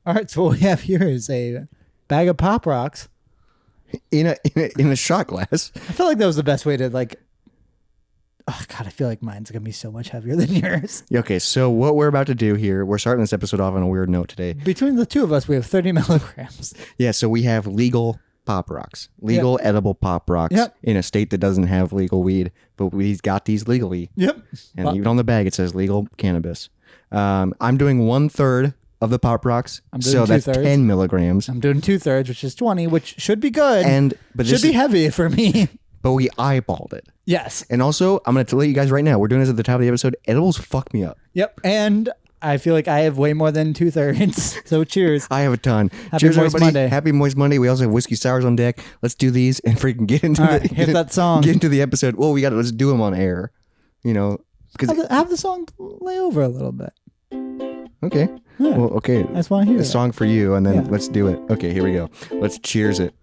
All right, so what we have here is a bag of Pop Rocks in a shot glass. I feel like that was the best way to like. Oh God, I feel like mine's gonna be so much heavier than yours. Okay, so what we're about to do here, we're starting this episode off on a weird note today. Between the two of us, we have 30 milligrams. Yeah, so we have legal Pop Rocks, legal edible Pop Rocks in a state that doesn't have legal weed, but we've got these legally. Yep. And even on the bag, it says legal cannabis. I'm doing 1/3 of the Pop Rocks, so that's 10 milligrams. I'm doing 2/3, which is 20, which should be good. But should be heavy for me. But we eyeballed it. Yes. And also, I'm going to tell you guys right now, we're doing this at the top of the episode. Edibles fuck me up. Yep. And I feel like I have way more than 2/3. So cheers. I have a ton. Happy Cheers, Moist everybody. Monday. Happy Moist Monday. We also have whiskey sours on deck. Let's do these and freaking get into hit that song. Get into the episode. Well, let's do them on air. You know, because have the song lay over a little bit. Okay. Yeah. Well, okay. I just want to hear a song for you, and then Yeah. let's do it. Okay, here we go. Let's cheers it.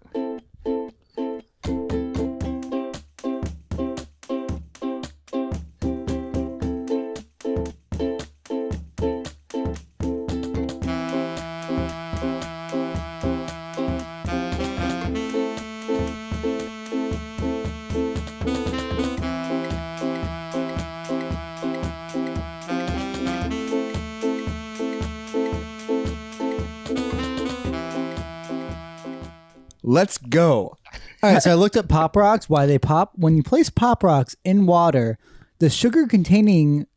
Let's go. All right, so I looked at Pop Rocks, why they pop. When you place Pop Rocks in water, the sugar coating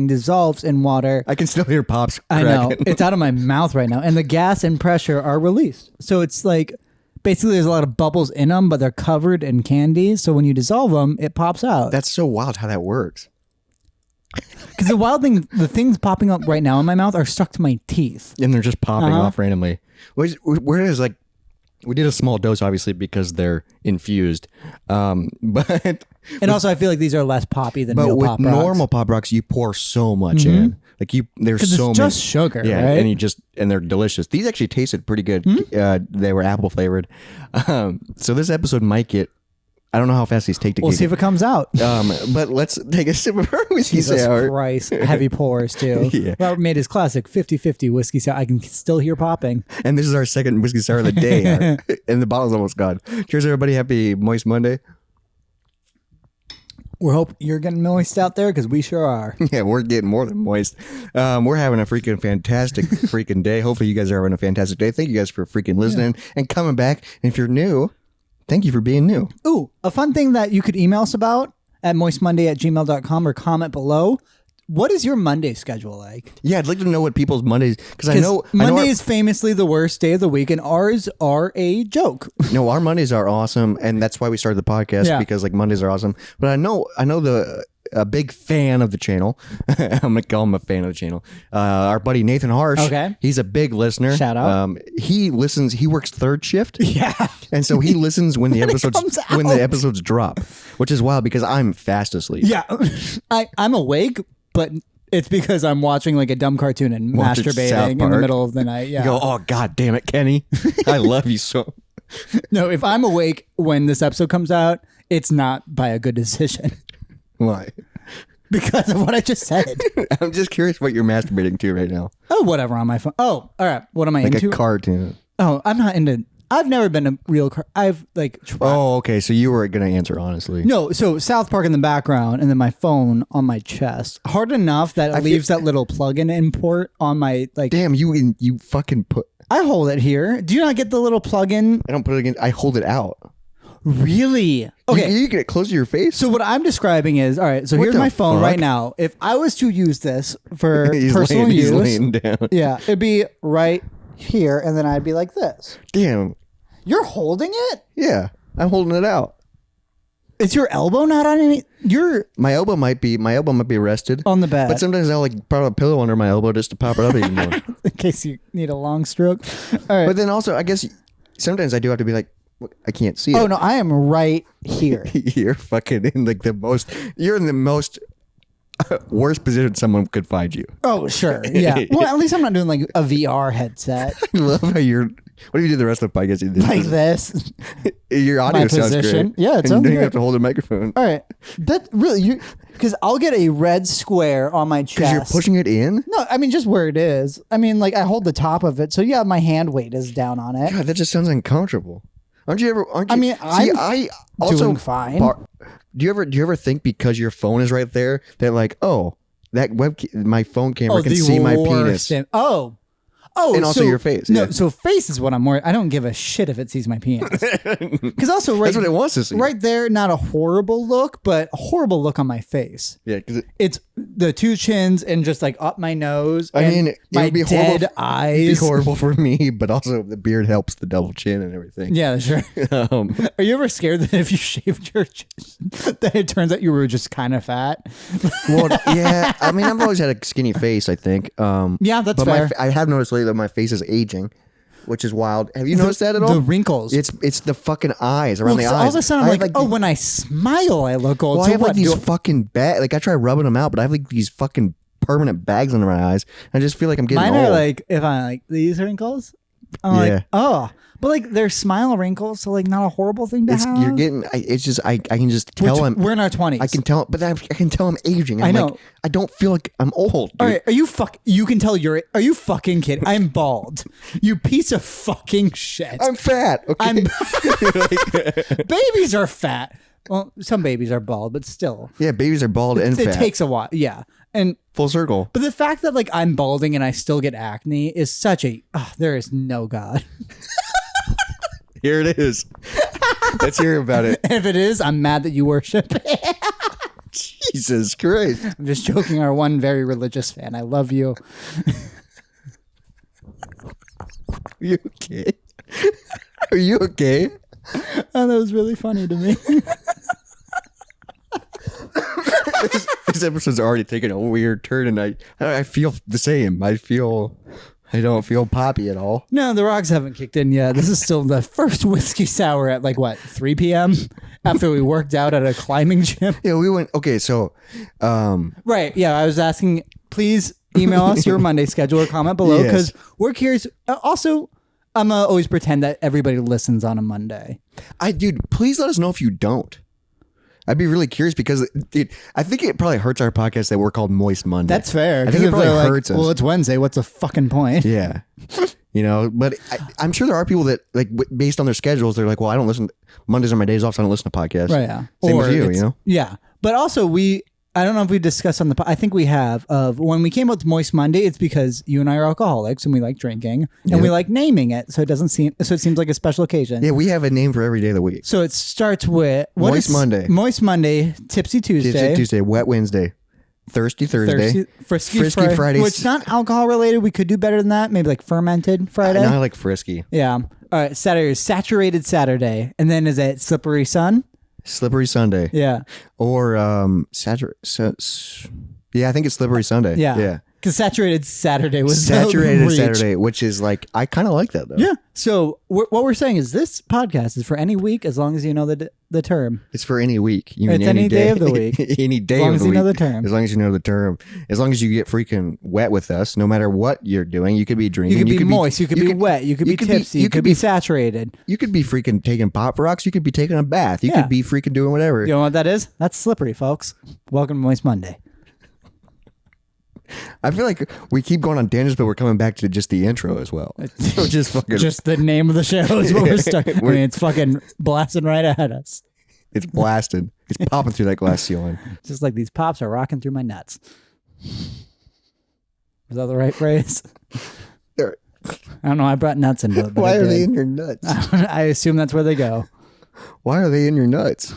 dissolves in water. I can still hear pops I cracking. know. It's out of my mouth right now. And the gas and pressure are released. So it's like, basically there's a lot of bubbles in them, but they're covered in candy. So when you dissolve them, it pops out. That's so wild how that works. Because the wild thing, the things popping up right now in my mouth are stuck to my teeth. And they're just popping off randomly. Whereas, like, we did a small dose, obviously, because they're infused. But also, I feel like these are less poppy than real Pop Rocks. But with normal Pop Rocks, you pour so much in. Like there's so it's many. just sugar, yeah, right? and they're delicious. These actually tasted pretty good. They were apple flavored. So this episode might get. I don't know how fast these take to We'll get. see if it comes out. But let's take a sip of our whiskey Jesus sour. Christ. Heavy pours, too. Yeah. Robert made his classic 50-50 whiskey sour. I can still hear popping. And this is our second whiskey sour of the day. And the bottle's almost gone. Cheers, everybody. Happy Moist Monday. We hope you're getting moist out there, because we sure are. Yeah, we're getting more than moist. We're having a freaking fantastic freaking day. Hopefully you guys are having a fantastic day. Thank you guys for freaking listening and coming back. And if you're new, thank you for being new. Ooh, a fun thing that you could email us about at moistmonday@gmail.com or comment below. What is your Monday schedule like? Yeah, I'd like to know what people's Mondays, because I know Monday is famously the worst day of the week, and ours are a joke. No, our Mondays are awesome, and that's why we started the podcast, because like Mondays are awesome. But I know a big fan of the channel. I'm gonna call him a fan of the channel. Our buddy Nathan Harsh. Okay, he's a big listener. Shout out. He listens. He works third shift. Yeah, and so he listens when the episodes drop, which is wild because I'm fast asleep. Yeah, I'm awake, but it's because I'm watching like a dumb cartoon and masturbating in the middle of the night. Yeah. You go, oh God damn it, Kenny. I love you so. No, if I'm awake when this episode comes out, it's not by a good decision. Why? Because of what I just said. I'm just curious what you're masturbating to right now. Oh, whatever on my phone. Oh, all right. What am I into? Like a cartoon. Oh, I'm not into. I've never been a real. I've like. Oh, okay. So you were gonna answer honestly. No. So South Park in the background, and then my phone on my chest. Hard enough that it leaves that little plug-in import on my like. Damn, you fucking put. I hold it here. Do you not get the little plug-in? I don't put it again. I hold it out. Really? Okay. You get it close to your face? So what I'm describing is, all right, so here's my phone right now. If I was to use this for personal use, he's laying down. Yeah, it'd be right here, and then I'd be like this. Damn. You're holding it? Yeah, I'm holding it out. Is your elbow not on any? My elbow might be rested on the bed, but sometimes I'll like put a pillow under my elbow just to pop it up even more. In case you need a long stroke. All right. But then also, I guess sometimes I do have to be like, I can't see it. Oh no, I am right here. You're fucking in like the most. You're in the most worst position someone could find you. Oh sure, yeah. Well, at least I'm not doing like a VR headset. I love how you're What if you did the rest of the podcast? You did like this. Your audio My sounds position. great. Yeah, it And sounds you don't even great. have to hold the microphone. All right. That really, because I'll get a red square on my chest. Because you're pushing it in? No, I mean, just where it is. I mean, like, I hold the top of it. So, yeah, my hand weight is down on it. God, that just sounds uncomfortable. Aren't you? I mean, I also doing fine. Do you ever think because your phone is right there that like, oh, that my phone camera can see my penis? Oh, and also so, your face. No, Yeah. so face is what I'm worried. I don't give a shit if it sees my penis. Because also, right, That's what it wants to see. right there, not a horrible look, but a horrible look on my face. Yeah, because It's the two chins and just like up my nose. I and mean, it my would be dead horrible. eyes. It'd be horrible for me, but also the beard helps the double chin and everything. Yeah, sure. Are you ever scared that if you shaved your chin, that it turns out you were just kind of fat? Well, yeah. I mean, I've always had a skinny face, I think. Yeah, that's but fair. I have noticed lately that my face is aging, which is wild. Have you noticed that at all? The wrinkles. It's the fucking eyes around the eyes. All of a sudden, I I'm have, like, when I smile, I look old. Well, so I have what? like these fucking like I try rubbing them out, but I have like these fucking permanent bags under my eyes. I just feel like I'm getting Mine old. are like, if I like these wrinkles, I'm like, oh. But like they're smile wrinkles, so like not a horrible thing to have. You're getting. It's just I can just tell him. We're in our 20s. I can tell, but I can tell I'm aging. I'm I know. Like, I don't feel like I'm old. Dude. All right, you can tell are you fucking kidding? I'm bald. You piece of fucking shit. I'm fat. Okay. Babies are fat. Well, some babies are bald, but still. Yeah, babies are bald and It fat. takes a while. Yeah. And Full circle. but the fact that like I'm balding and I still get acne is such a there is no God. Here it is. Let's hear about it. And if it is, I'm mad that you worship it. Jesus Christ. I'm just joking, our one very religious fan. I love you. Are you okay? Are you okay? Oh, that was really funny to me. This episode's already taken a weird turn, and I feel the same. I don't feel poppy at all. No, the rocks haven't kicked in yet. This is still the first whiskey sour at like what, 3 p.m. after we worked out at a climbing gym. Yeah, we went. Okay, so Right. Yeah, I was asking. Please email us your Monday schedule or comment below because we're curious. Also, I'm always pretend that everybody listens on a Monday. dude, please let us know if you don't. I'd be really curious because I think it probably hurts our podcast that we're called Moist Monday. That's fair. I think it if probably they're like, hurts us. well, it's Wednesday. What's the fucking point? Yeah. But I'm sure there are people that like based on their schedules, they're like, well, I don't listen. Mondays are my days off, so I don't listen to podcasts. Right. Yeah. Same Or with you, it's- Yeah. But also I don't know if we discussed on I think we have of when we came out to Moist Monday, it's because you and I are alcoholics and we like drinking and we like naming it. So it seems like a special occasion. Yeah, we have a name for every day of the week. So it starts with Moist Monday. Moist Monday, Tipsy Tuesday. Tipsy Tuesday, Wet Wednesday, Thirsty Thursday, Frisky Friday. Friday. Which not alcohol related. We could do better than that. Maybe like fermented Friday. And I like Frisky. Yeah. All right. Saturday is Saturated Saturday. And then is it Slippery Sun? Slippery Sunday. Yeah. Or yeah, I think it's Slippery Sunday. Yeah. Yeah. Because Saturated Saturday was Saturated reach. Saturday, which is like, I kind of like that though. Yeah. So what we're saying is this podcast is for any week as long as you know the term. It's for any week. You It's mean any day of the week. Any day As long of as the you week. know the term. As long as you know the term. As long as you get freaking wet with us, no matter what you're doing. You could be drinking. You could be moist. You could be wet. You could be tipsy. You could be saturated. You could be freaking taking pop rocks. You could be taking a bath. You Yeah. could be freaking doing whatever. You know what that is? That's slippery, folks. Welcome to Moist Monday. I feel like we keep going on tangents, but we're coming back to just the intro as well. So just fucking. Just the name of the show is what we're stuck. I mean, it's fucking blasting right at us. It's blasted. It's popping through that glass ceiling. Just like these pops are rocking through my nuts. Is that the right phrase? They're- I don't know. I brought nuts into it. But Why I are they did. in your nuts? I assume that's where they go. Why are they in your nuts?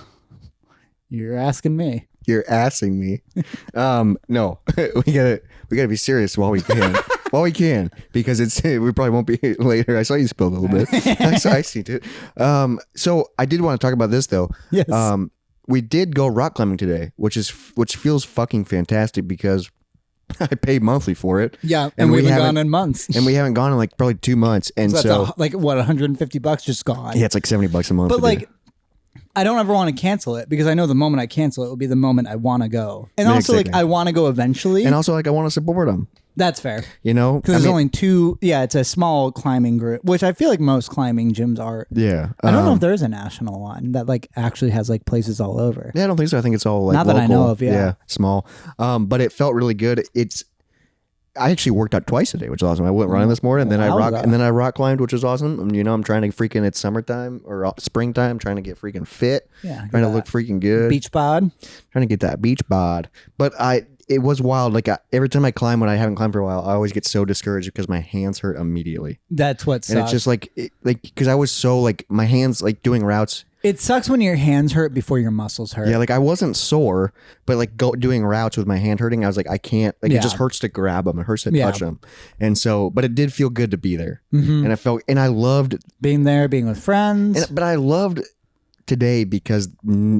You're asking me. You're assing me. No, we gotta be serious while we can, because we probably won't be later. I saw you spill a little bit. I see it. So I did want to talk about this though. Yes. We did go rock climbing today, which feels fucking fantastic because I paid monthly for it. Yeah, and we haven't gone in months. And we haven't gone in like probably 2 months. And so that's like what, $150 just gone. Yeah, it's like $70 a month. But like, I don't ever want to cancel it because I know the moment I cancel it will be the moment I want to go. And also, Exactly. like, I want to go eventually. And also, like, I want to support them. That's fair. You know, Because there's only two. Yeah, it's a small climbing group, which I feel like most climbing gyms are. Yeah, I don't know if there's a national one that like actually has like places all over. Yeah, I don't think so. I think it's all like not local. that I know of. Yeah, small. But it felt really good. I actually worked out twice a day, which is awesome. I went running this morning, and then I rock climbed, which was awesome. You know, I'm trying to freaking, it's summertime or springtime, trying to get freaking fit. Yeah, trying to look freaking good. Beach bod. Trying to get that beach bod. But it was wild. Like every time I climb, when I haven't climbed for a while, I always get so discouraged because my hands hurt immediately. That's what sucks. And it's just like because I was so like my hands like doing routes. It sucks when your hands hurt before your muscles hurt. Yeah, like I wasn't sore, but like doing routes with my hand hurting, I was like, I can't. Like it just hurts to grab them. It hurts to touch them. And so, but it did feel good to be there. And I loved being there, being with friends. But I loved today because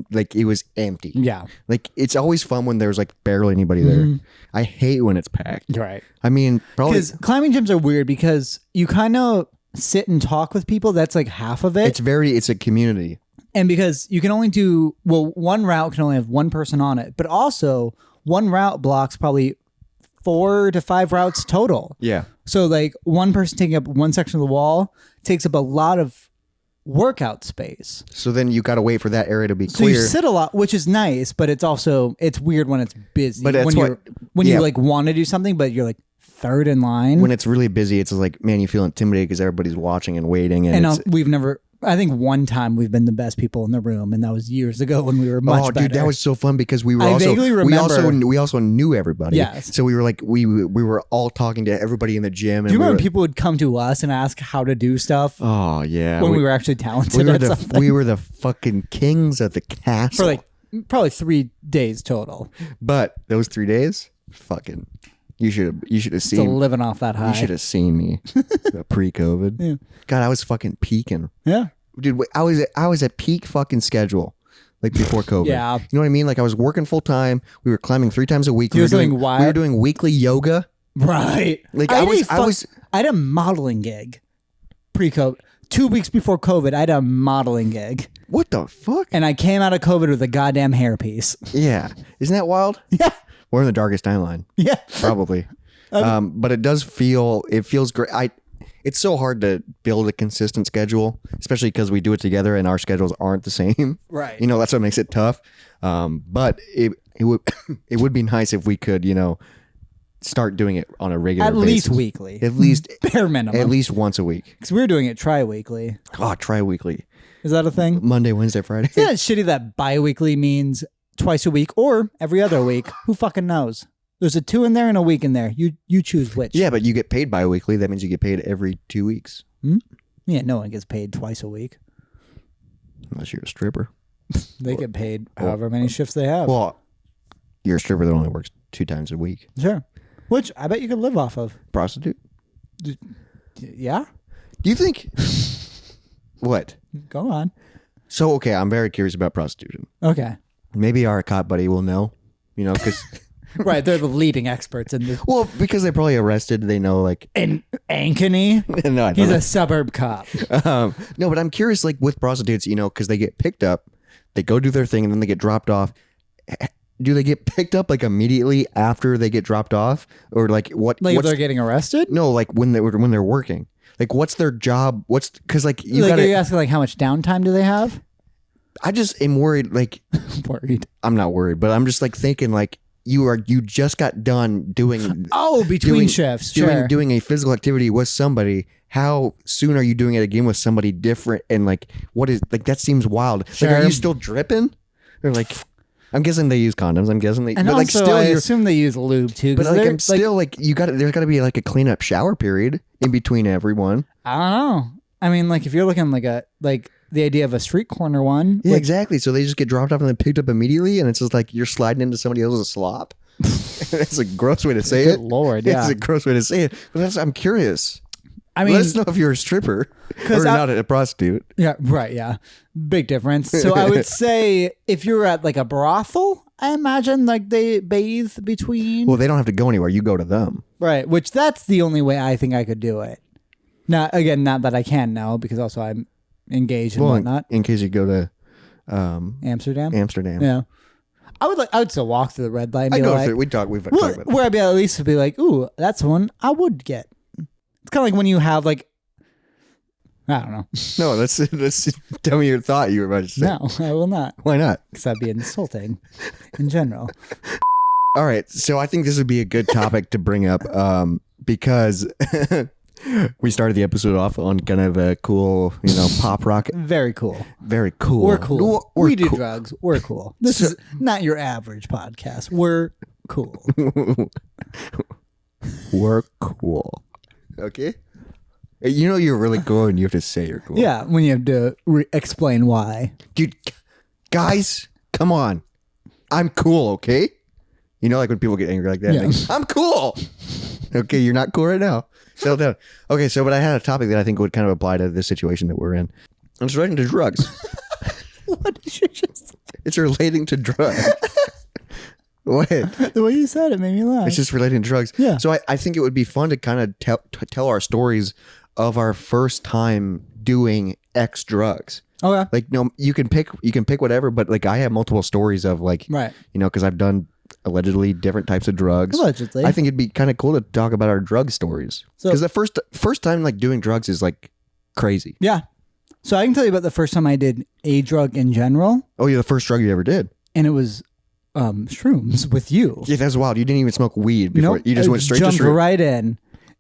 like it was empty. Yeah, like it's always fun when there's like barely anybody there. I hate when it's packed. Right. I mean, probably because climbing gyms are weird because you kind of sit and talk with people. That's like half of it. It's a community. And because you can only do, one route can only have one person on it, but also one route blocks probably 4 to 5 routes total. Yeah. So like one person taking up one section of the wall takes up a lot of workout space. So then you got to wait for that area to be So clear. you sit a lot, which is nice, but it's weird when it's busy. But that's when you like want to do something, but you're like third in line. When it's really busy, it's like, man, you feel intimidated because everybody's watching and waiting. And I think one time we've been the best people in the room, and that was years ago when we were much better. Dude, that was so fun because we were vaguely remember. we also knew everybody. Yes. So we were like we were all talking to everybody in the gym. And do you remember when people would come to us and ask how to do stuff? Oh yeah. When we were actually talented at something. We were the fucking kings of the castle. For like probably 3 days total. But those 3 days, fucking you should have seen Still living off that high. You should have seen me pre-COVID. Yeah. God, I was fucking peaking. Yeah. Dude, I was at peak fucking schedule, like before COVID. Yeah. You know what I mean? Like I was working full time. We were climbing 3 times a week. We were doing weekly yoga. Right. Like I had a modeling gig pre-COVID. 2 weeks before COVID, I had a modeling gig. What the fuck? And I came out of COVID with a goddamn hairpiece. Yeah. Isn't that wild? Yeah. We're in the darkest timeline. Yeah. Probably. But it feels great. It's so hard to build a consistent schedule, especially because we do it together and our schedules aren't the same. Right. You know, that's what makes it tough. But it would it would be nice if we could, start doing it on a regular basis. At least weekly. At least bare minimum. At least once a week. Because we were doing it tri-weekly. Oh, tri-weekly. Is that a thing? Monday, Wednesday, Friday. Yeah, it's shitty that bi-weekly means twice a week or every other week. Who fucking knows? There's a 2 in there and a week in there. You choose which. Yeah, but you get paid bi-weekly. That means you get paid every 2 weeks. Yeah, no one gets paid twice a week. Unless you're a stripper. They get paid however many shifts they have. Well, you're a stripper that only works 2 times a week. Sure. Which I bet you could live off of. Prostitute? Yeah? Do you think... What? Go on. So, okay, I'm very curious about prostitution. Okay. Maybe our cop buddy will know, because... Right, they're the leading experts in this. Well, because they probably arrested, they know, like... In Ankeny? No, I don't He's know. a suburb cop. No, but I'm curious, like, with prostitutes, because they get picked up, they go do their thing, and then they get dropped off. Do they get picked up, like, immediately after they get dropped off? Or, like, what... Like, if they're getting arrested? No, like, when they're working. Like, what's their job? Because, like, are you asking, like, how much downtime do they have? I just am worried, like... Worried. I'm not worried, but I'm just, like, thinking, like, you just got done doing between shifts, doing a physical activity with somebody. How soon are you doing it again with somebody different? And like, what is like that seems wild. Sure. Like, are you still dripping? Or like, I'm guessing they use condoms. I'm guessing they. And but also, like, still, I assume they use lube too. But like, I'm still like, there's got to be like a cleanup shower period in between everyone. I don't know. I mean, like if you're looking like the idea of a street corner one. Yeah, exactly. So they just get dropped off and then picked up immediately, and it's just like you're sliding into somebody else's slop. It's a gross way to say it. Good Lord, yeah. It's a gross way to say it. But I'm curious. I mean, let us know if you're a stripper or not a prostitute. Yeah, right. Yeah, big difference. So I would say if you're at like a brothel, I imagine like they bathe between. Well, they don't have to go anywhere. You go to them. Right. Which that's the only way I think I could do it. Not that I can now because also I'm engaged and whatnot. In case you go to Amsterdam. Amsterdam. Yeah. I would still walk through the red light and I be go like, through. We've talked about it. where I'd be at least be like, ooh, that's one I would get. It's kind of like when you have like, I don't know. No, let's tell me your thought you were about to say. No, I will not. Why not? Because that'd be insulting in general. All right, so I think this would be a good topic to bring up because we started the episode off on kind of a cool, pop rock. Very cool. Very cool. We're cool. We're we do cool. drugs. We're cool. This is not your average podcast. We're cool. We're cool. Okay? You're really cool and you have to say you're cool. Yeah, when you have to explain why. Dude, guys, come on. I'm cool, okay? Like when people get angry like that. Yeah. Like, I'm cool. Okay, you're not cool right now. Settle down. Okay, but I had a topic that I think would kind of apply to this situation that we're in. It's relating to drugs. What did you just say? It's relating to drugs. What? The way you said it made me laugh. It's just relating to drugs. Yeah. So I think it would be fun to kind of tell our stories of our first time doing X drugs. Okay. Like, you can pick whatever, but like I have multiple stories of like, Right. Because I've done allegedly different types of drugs. Allegedly. I think it'd be kind of cool to talk about our drug stories. Because the first time like doing drugs is like crazy. Yeah. So I can tell you about the first time I did a drug in general, Oh, yeah, the first drug you ever did. and it was shrooms with you. Yeah, that's wild. You didn't even smoke weed before. Nope. You just I went straight to jumped shrooms. right in.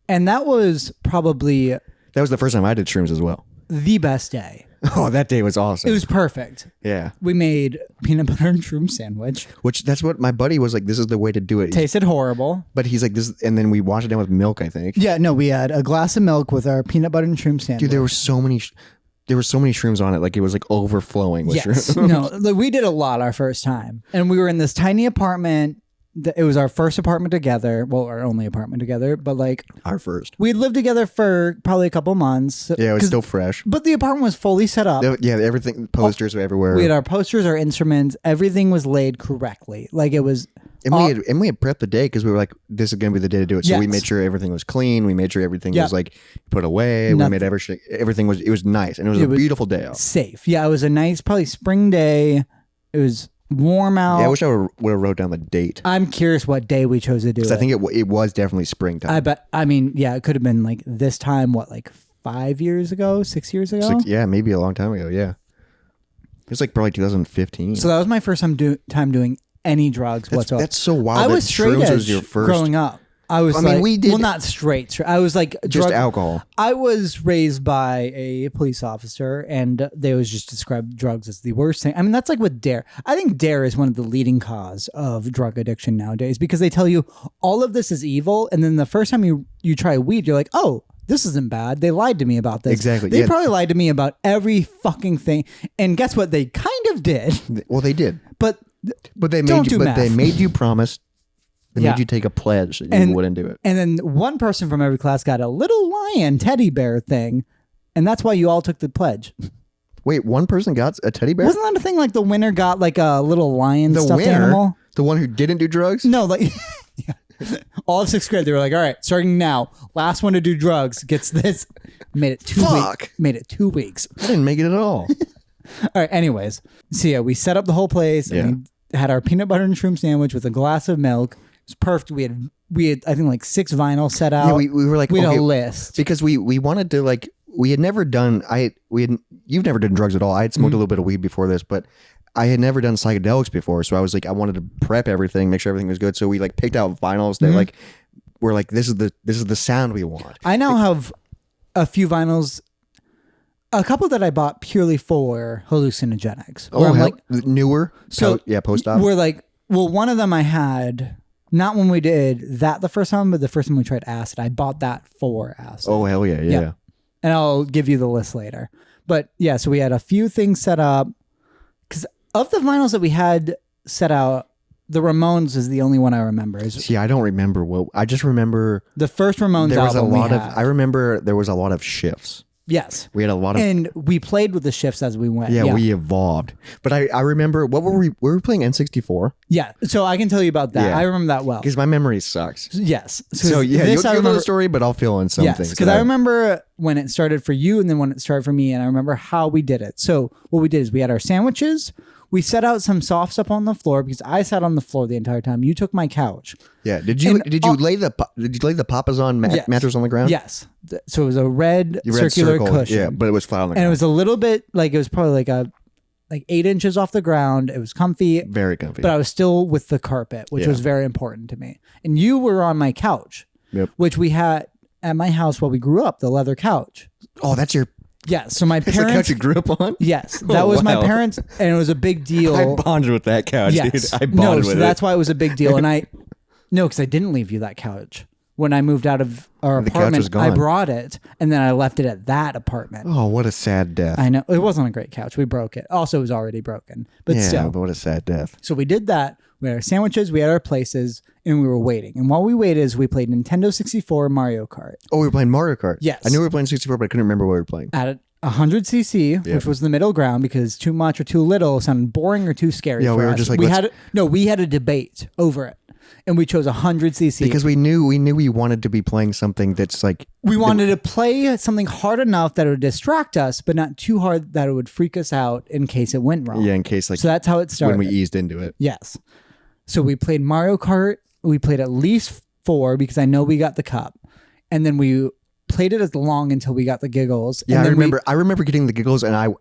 And that was probably That was the first time I did shrooms as well. the best day. Oh, that day was awesome. It was perfect. Yeah. We made peanut butter and shroom sandwich. Which that's what my buddy was like, this is the way to do it. Tasted horrible. But he's like, this, and then we washed it down with milk, I think. Yeah, no, we had a glass of milk with our peanut butter and shroom sandwich. Dude, there were so many shrooms on it. Like it was like overflowing with Yes. shrooms. No, like, we did a lot our first time. And we were in this tiny apartment. It was our first apartment together. Well, our only apartment together. But like, Our first. we lived together for probably a couple months. Yeah, it was 'Cause- still fresh. But the apartment was fully set up. Yeah, everything, posters were everywhere. We had our posters, our instruments. Everything was laid correctly. Like it was. and we had prepped the day because we were like, this is going to be the day to do it. So we Yes. made sure everything was clean. We made sure everything Yeah. was like put away. We made everything was, it was nice. And it was a beautiful day out. Safe. Yeah, it was a nice, probably spring day. It was warm out. Yeah, I wish I would have wrote down the date. I'm curious what day we chose to do it. I think it was definitely springtime. I bet. I mean, yeah, it could have been like this time. What, like 5 years ago, 6 years ago? Yeah, maybe a long time ago. Yeah. It was like probably 2015. So that was my first time doing any drugs whatsoever. That's so wild. I that was straight shrooms edge was your first. growing up. I was. I mean, like, we did- well, not straight. I was like Just alcohol. I was raised by a police officer, and they always just described drugs as the worst thing. I mean, that's like with D.A.R.E. I think D.A.R.E. is one of the leading cause of drug addiction nowadays because they tell you all of this is evil, and then the first time you try weed, you're like, oh, this isn't bad. They lied to me about this. Exactly, They yeah. probably lied to me about every fucking thing. And guess what? They kind of did. Well, they did. But They Don't made do you. But math. they made you promise. They Yeah. made you take a pledge that you And- wouldn't do it. And then one person from every class got a little lion teddy bear thing. And that's why you all took the pledge. Wait, one person got a teddy bear. Wasn't that a thing like the winner got like a little lion The stuffed winner, animal? the one who didn't do drugs. No, like yeah. All of sixth grade, they were like, all right, starting now, last one to do drugs gets this. Made it 2 weeks. Fuck. Made it 2 weeks. I didn't make it at all. All right, anyways. So yeah, we set up the whole place and we had our peanut butter and shroom sandwich with a glass of milk. It was perfect. We had I think like 6 vinyls set out. Yeah, we were like, we had okay, a list. because we wanted to like, we had never done. You've never done drugs at all. I had smoked a little bit of weed before this, but I had never done psychedelics before. So I was like, I wanted to prep everything, make sure everything was good. So we like picked out vinyls that like were like, this is the sound we want. I now have a few vinyls, a couple that I bought purely for hallucinogenics. Oh, where I'm like, newer. so post op. we're like, well, one of them I had, not when we did that the first time, but the first time we tried acid. I bought that for acid. Oh hell yeah, yeah. And I'll give you the list later. But yeah, so we had a few things set up. Because of the vinyls that we had set out, the Ramones is the only one I remember. See, I don't remember I just remember The first Ramones there was a album lot we of. had. I remember there was a lot of shifts. Yes. We had a lot of. And we played with the shifts as we went. Yeah, we evolved. But I remember, what were we playing N64? Yeah. So I can tell you about that. Yeah. I remember that well. Because my memory sucks. Yes. So yeah, this you'll I know remember. the story, but I'll fill in some Yes, things. because I remember when it started for you and then when it started for me, and I remember how we did it. So what we did is we had our sandwiches. we set out some soft stuff on the floor because I sat on the floor the entire time. You took my couch. Yeah. Did you lay the Papazon Yes. mattress on the ground? Yes. So it was a red You circular circle, cushion. Yeah, but it was flat on the And it ground. was a little bit like, it was probably like 8 inches off the ground. It was comfy, Very comfy. but I was still with the carpet, which Yeah. was very important to me. And you were on my couch, Yep. which we had at my house while we grew up, the leather couch. Oh, that's your. Yes. So my That's the couch parents, you grew up on. yes, that Oh, was my wow. parents, and it was a big deal. I bonded with that couch, Yes. dude. I bonded No, with so it. that's why it was a big deal. And because I didn't leave you that couch. When I moved out of our The couch was apartment, I gone. brought it, and then I left it at that apartment. Oh, what a sad death. I know. It wasn't a great couch. We broke it. Also, it was already broken. But yeah, still. but what a sad death. So we did that. We had our sandwiches, we had our places, and we were waiting. And while we waited, we played Nintendo 64 Mario Kart Oh, we were playing Mario Kart. Yes. I knew we were playing 64, but I couldn't remember what we were playing. at 100cc, which was the middle ground because too much or too little sounded boring or too scary. Yeah, for we were us. just like, we let's- we had a debate over it, and we chose 100cc Because we knew we wanted to be playing something that's like we wanted to play something hard enough that it would distract us, but not too hard that it would freak us out in case it went wrong. yeah, in case like So that's how it started. when we eased into it. Yes. So we played Mario Kart. We played at least 4 because I know we got the cup. And then we played it as long until we got the giggles. Yeah, and I then remember getting the giggles, and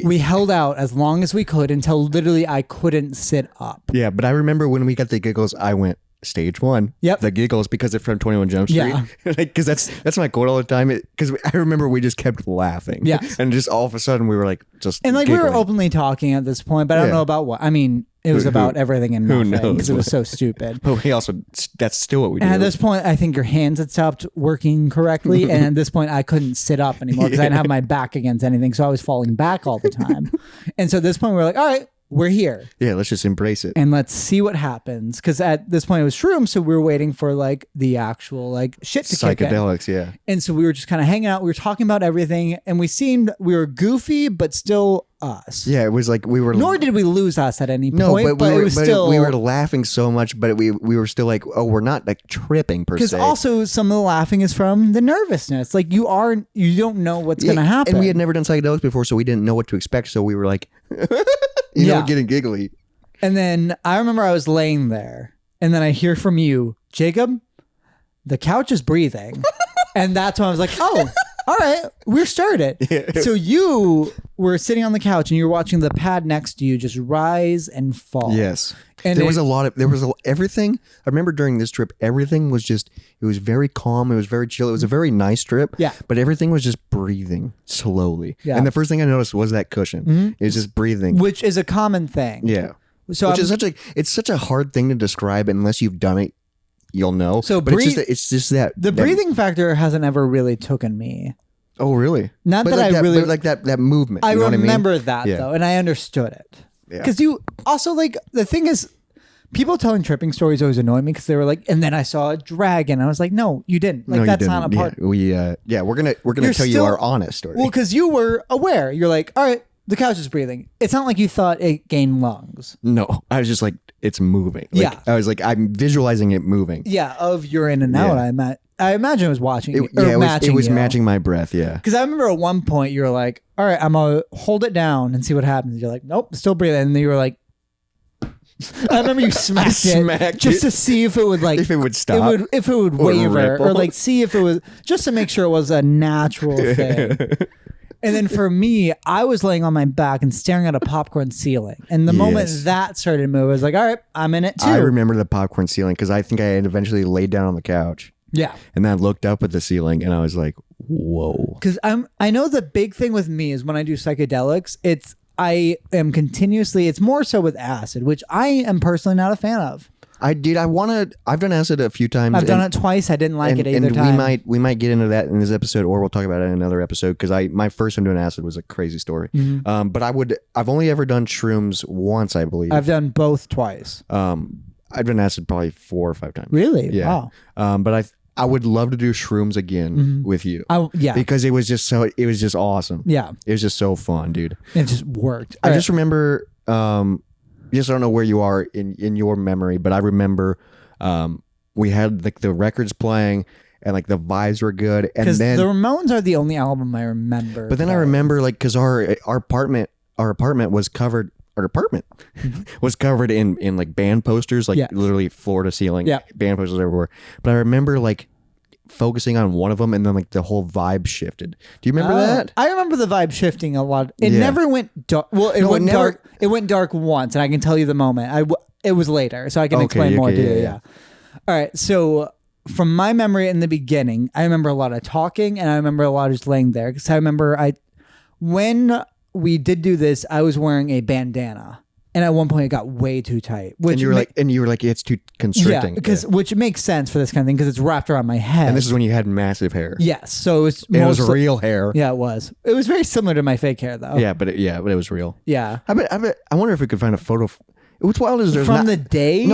we held out as long as we could until literally I couldn't sit up. yeah, but I remember when we got the giggles, I went stage 1. Yep. The giggles because they're from 21 Jump Street. Yeah. Because that's my quote all the time. Because I remember we just kept laughing. Yes. And just all of a sudden we were like just And like we were giggling. openly talking at this point, but I don't Yeah. know about what. I mean, it was about everything and who nothing knows because it was what- so stupid. But we also that's still what we do. And at this point, I think your hands had stopped working correctly. And at this point, I couldn't sit up anymore because I didn't have my back against anything. So I was falling back all the time. And so at this point, we were like, all right, we're here. Yeah, let's just embrace it. And let's see what happens. Because at this point, it was shrooms. So we were waiting for like the actual like shit to kick in. Psychedelics, yeah. And so we were just kind of hanging out. We were talking about everything. And we were goofy, but still us. Yeah, it was like we were Nor did we lose us at any no, point. but, it was still. we were laughing so much, but we were still like, oh, we're not like tripping per Because se. also some of the laughing is from the nervousness. Like you don't know what's Yeah, going to happen. And we had never done psychedelics before, so we didn't know what to expect. So we were like, you know, Yeah. getting giggly. And then I remember I was laying there, and then I hear from you, Jacob, the couch is breathing. And that's when I was like, oh, all right, we're started. Yeah. So you were sitting on the couch and you were watching the pad next to you just rise and fall. Yes. And There was everything. I remember during this trip, everything was just, it was very calm. It was very chill. It was a very nice trip. Yeah. But everything was just breathing slowly. Yeah. And the first thing I noticed was that cushion. It was just breathing. Which is a common thing. Yeah. So Which I'm- is it's such a hard thing to describe unless you've done it. You'll know. So but it's just that the breathing factor hasn't ever really taken me. Oh, really? Not But that like I really but like that movement. I you know what remember I mean? that Yeah. though, and I understood it. Yeah. Because you also like the thing is, people telling tripping stories always annoy me because they were like, and then I saw a dragon. I was like, no, you didn't. Like No, you that's didn't. not a part. Yeah, we're gonna You're tell you still- our honest story. Well, because you were aware. You're like, all right, the couch is breathing. It's not like you thought it gained lungs. No, I was just like, it's moving. Like, Yeah. I was like, I'm visualizing it moving. Yeah, of your in and out. Yeah. I imagine it was watching. It, you, or yeah, matching it was you. matching my breath. Yeah. Because I remember at one point you were like, all right, I'm gonna hold it down and see what happens. You're like, nope, still breathing. And then you were like, I remember you smacked it smacked just it. to see if it would like If it would stop. if it would Or waver or ripple. like see if it was just to make sure it was a natural thing. And then for me, I was laying on my back and staring at a popcorn ceiling. And the moment Yes. that started to move, I was like, all right, I'm in it too. I remember the popcorn ceiling because I think I had eventually laid down on the couch Yeah. and then I looked up at the ceiling and I was like, whoa. Because I know the big thing with me is when I do psychedelics, I am continuously, it's more so with acid, which I am personally not a fan of. I've done acid a few times. I've done it twice. I didn't like it either time. we might get into that in this episode, or we'll talk about it in another episode. Because my first time doing acid was a crazy story. Mm-hmm. But I've only ever done shrooms once, I believe. I've done both twice. I've done acid probably 4 or 5 times. Really? Yeah. Wow. But I would love to do shrooms again with you. Yeah. Because it was just awesome. Yeah. It was just so fun, dude. It just worked. I just remember, just I don't know where you are in your memory, but I remember we had like the records playing and like the vibes were good. And because then the Ramones are the only album I remember. But then I playing. remember like because our apartment was covered. our apartment was covered in like band posters, like literally floor to ceiling band posters everywhere. But I remember like focusing on one of them, and then like the whole vibe shifted. Do you remember that? I remember the vibe shifting a lot. It never went dark. Well, it went dark. It went dark once, and I can tell you the moment. It was later, so I can explain more to you. Yeah. All right. So from my memory in the beginning, I remember a lot of talking, and I remember a lot of just laying there, because I remember when we did do this, I was wearing a bandana. And at one point it got way too tight. And you were like, it's too constricting. Yeah, which makes sense for this kind of thing, because it's wrapped around my head. And this is when you had massive hair. Yes, so it was real hair. Yeah, it was. It was very similar to my fake hair, though. Yeah, but it was real. Yeah. I wonder if we could find a photo. What's wild is there's from the day.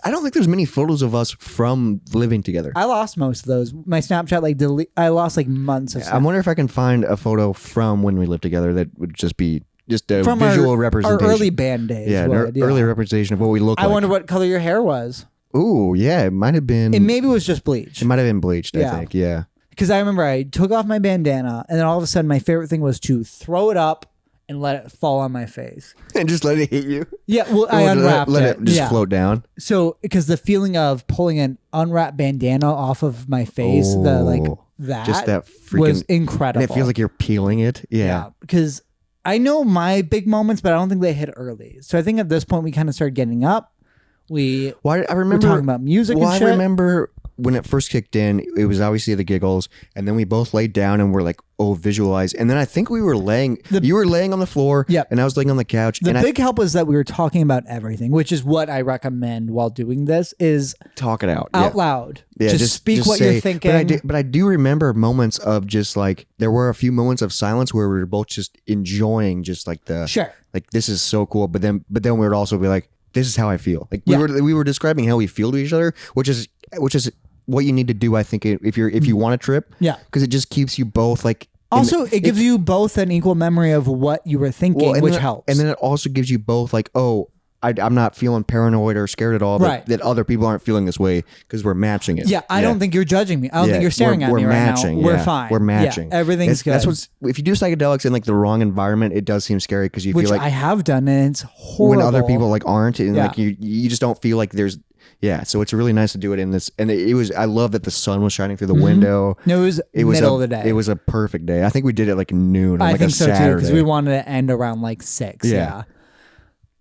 I don't think there's many photos of us from living together. I lost most of those. My Snapchat, I lost like months of stuff. I wonder if I can find a photo from when we lived together that would just be just a from visual representation. Our early band days. Yeah, early representation of what we look like. I wonder what color your hair was. Ooh, yeah, it might have been. It maybe was just bleach. It might have been bleached, I think, yeah. Because I remember I took off my bandana, and then all of a sudden my favorite thing was to throw it up and let it fall on my face. And just let it hit you? Yeah, well, I unwrapped it. Let it just float down? So, because the feeling of pulling an unwrapped bandana off of my face, just that freaking, was incredible. And it feels like you're peeling it? Yeah. Because I know my big moments, but I don't think they hit early. So I think at this point we kind of started getting up. I remember talking about music and shit. I remember when it first kicked in, it was obviously the giggles, and then we both laid down and were like, visualize. And then I think we were you were laying on the floor, and I was laying on the couch. The big help was that we were talking about everything, which is what I recommend while doing this, is talk it out loud. Yeah, just speak what you're thinking. But I do remember moments of just like, there were a few moments of silence where we were both just enjoying just like like, this is so cool. But then we would also be like, this is how I feel. Like we were describing how we feel to each other, which is what you need to do, I think, if you want a trip. Yeah. Because it just keeps you both like. Also, it gives you both an equal memory of what you were thinking, which helps. And then it also gives you both like, I'm not feeling paranoid or scared at all that other people aren't feeling this way, because we're matching it. Yeah, I don't think you're judging me. I don't think you're staring at me right now. We're fine. We're matching. Yeah, everything's good. That's if you do psychedelics in like the wrong environment, it does seem scary, because you feel like I have done, and it's horrible. When other people like aren't, and like you just don't feel like there's. Yeah, so it's really nice to do it in this, and it was. I love that the sun was shining through the window. No, it was middle of the day. It was a perfect day. I think we did it like noon. I like think a so Saturday. too, because we wanted to end around like 6. Yeah.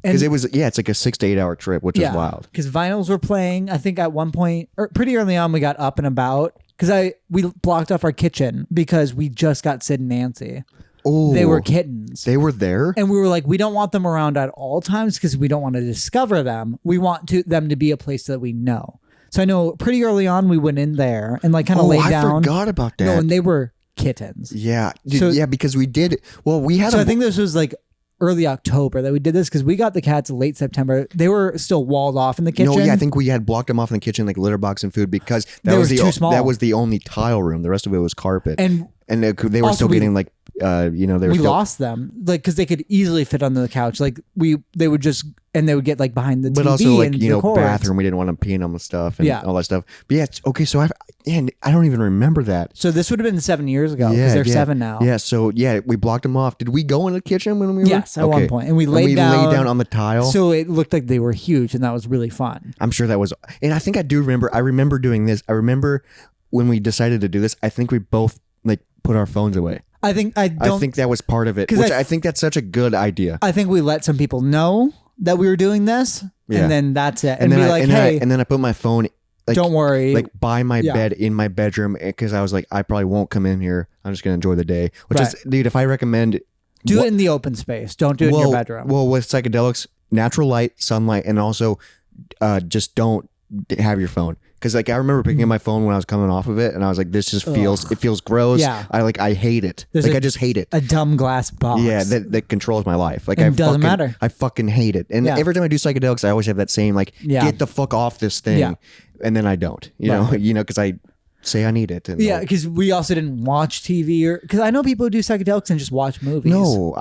Because it was, it's like a 6 to 8 hour trip, which is wild. Because vinyls were playing. I think at one point, or pretty early on, we got up and about. Because we blocked off our kitchen because we just got Sid and Nancy. Oh, they were kittens. They were there, and we were like, we don't want them around at all times, because we don't want to discover them. We want them to be a place that we know. So I know pretty early on we went in there and like kind of laid down. I forgot about that. No, and they were kittens. Yeah, because we did. Well, we had. So I think this was like early October that we did this, because we got the cats late September. They were still walled off in the kitchen. No, I think we had blocked them off in the kitchen, like litter box and food, because that was too small. That was the only tile room. The rest of it was carpet. And they were still getting like, we lost them, like, because they could easily fit under the couch. Like they would get like behind the TV, but also like and bathroom. We didn't want them peeing on the stuff and all that stuff. But yeah, okay. So I don't even remember that. So this would have been 7 years ago, because they're 7 now. Yeah. So we blocked them off. Did we go in the kitchen when we were? Yes, at one point, and we laid down on the tile. So it looked like they were huge, and that was really fun. I'm sure that was, and I think I do remember. I remember doing this. I remember when we decided to do this. I think we both like put our phones away. I think that was part of it, which I think that's such a good idea. I think we let some people know that we were doing this, and then that's it. And then I put my phone. Like, don't worry. Like by my bed in my bedroom, because I was like, I probably won't come in here. I'm just gonna enjoy the day. Which is, dude, if I recommend, do it in the open space. Don't do it in your bedroom. Well, with psychedelics, natural light, sunlight, and also just don't have your phone. Because like I remember picking up my phone when I was coming off of it, and I was like, "This just feels gross." Yeah, I hate it. I just hate it. A dumb glass box. Yeah, that controls my life. Like it doesn't matter. I fucking hate it. And every time I do psychedelics, I always have that same like, "Get the fuck off this thing," and then I don't. You know, because I say I need it. And because we also didn't watch TV, because I know people who do psychedelics and just watch movies. No,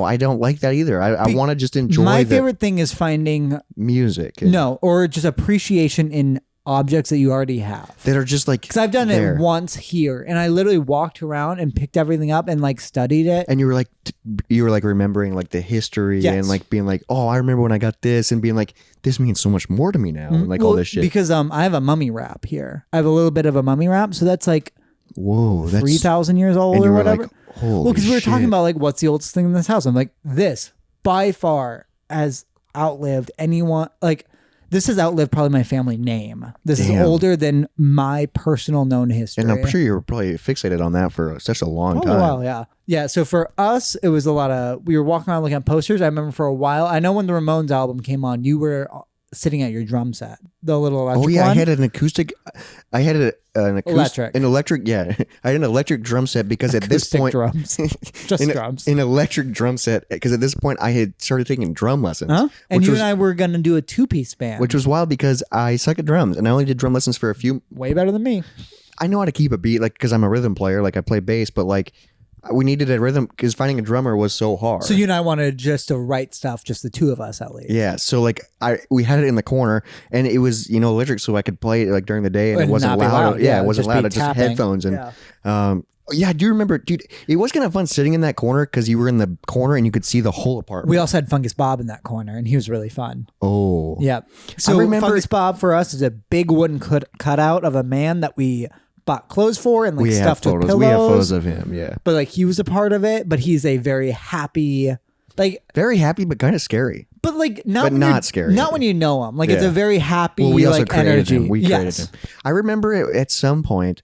I don't like that either. I want to just enjoy. My favorite thing is finding music. Or just appreciation in objects that you already have. that are just like, Because I've done there. it once here, and I literally walked around and picked everything up and like studied it. And you were like remembering like the history Yes. and like being like, oh, I remember when I got this, and being like, this means so much more to me now, and like all Well, this shit. Because I have a mummy wrap here. I have a little bit of a mummy wrap, so that's like Whoa, that's 3,000 years old and you or were whatever. like, holy Well, because we were talking shit. about like what's the oldest thing in this house. I'm like, this by far has outlived anyone. Like, this has outlived probably my family name. This is Damn. older than my personal known history. And I'm sure you were probably fixated on that for such a long Probably time. a while, yeah. Yeah, so for us, it was a lot of, we were walking around looking at posters. I remember for a while, I know when the Ramones album came on, you were sitting at your drum set, the little electric Oh yeah, one. I had an acoustic. I had an Electric. an electric. Yeah, I had an electric drum set because at this Acoustic point, drums. Just drums. an electric drum set because at this point I had started taking drum lessons. Huh? And which you was, and I were going to do a 2-piece band. which was wild because I suck at drums and I only did drum lessons for a few. way better than me. I know how to keep a beat, like because I'm a rhythm player, like I play bass, but like we needed a rhythm because finding a drummer was so hard. So you and I wanted just to write stuff, just the two of us at least. Yeah, so like we had it in the corner, and it was electric, so I could play it like during the day, and it And wasn't not be loud. loud. Yeah, Yeah, it wasn't just be loud. It's just tapping. headphones, and Yeah. yeah, I do remember, dude. It was kind of fun sitting in that corner because you were in the corner and you could see the whole apartment. We also had Fungus Bob in that corner, and he was really fun. Oh, Yeah. So remember- Fungus Bob for us is a big wooden cutout of a man that we bought clothes for and like we have stuffed with photos. pillows. We have photos of him. Yeah, But like he was a part of it, but he's a very happy, like, very happy, but kind of scary. but like not But when not you're- scary. Not when you know him. Like it's Yeah. a very happy, Well, we also like created energy. him. We created Yes. him. I remember it at some point.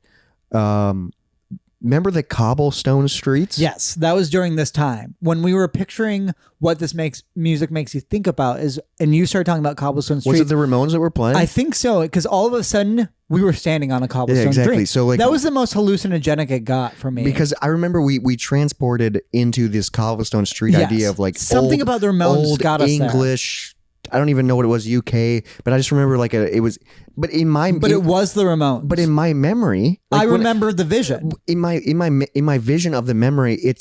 Remember the cobblestone streets? Yes, that was during this time when we were picturing what this music makes you think about is, and you started talking about cobblestone Was streets. it the Ramones that were playing? I think so, because all of a sudden we were standing on a cobblestone exactly. street. So, like- that was the most hallucinogenic it got for me. Because I remember we transported into this cobblestone street Yes. idea of like Something about the Ramones old got us there. English. I don't even know what it was UK, but I just remember like it was. But in my it was the Ramones. but in my memory, like I when- remember the vision. in my vision of the memory,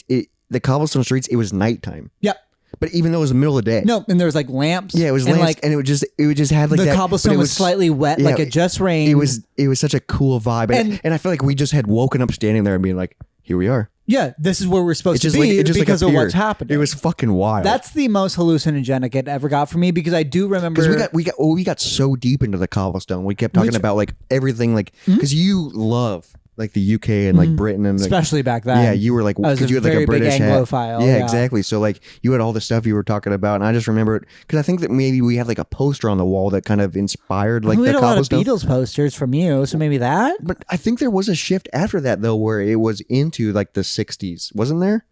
the cobblestone streets. It was nighttime. Yep. But even though it was the middle of the day, No, and there was like lamps. yeah, it was and lamps, like and it would just had like the that, cobblestone but it was slightly wet, like yeah, it just rained. It was such a cool vibe, and I feel like we just had woken up standing there and being like, here we are. yeah, this is where we're supposed It's to just be like because of appeared. what's happening. It was fucking wild. That's the most hallucinogenic it ever got for me because I do remember because we got so deep into the cobblestone. We kept talking about like everything, like because you love like the UK and like Britain and like, especially back then. yeah, you were like I was because a you had like very a big British hat. Anglophile, Yeah, yeah. exactly. So like you had all the stuff you were talking about, and I just remember it because I think that maybe we had like a poster on the wall that kind of inspired like we the had a lot of cobblestone. Beatles posters from you, so maybe that. But I think there was a shift after that though, where it was into like the '60s, wasn't there?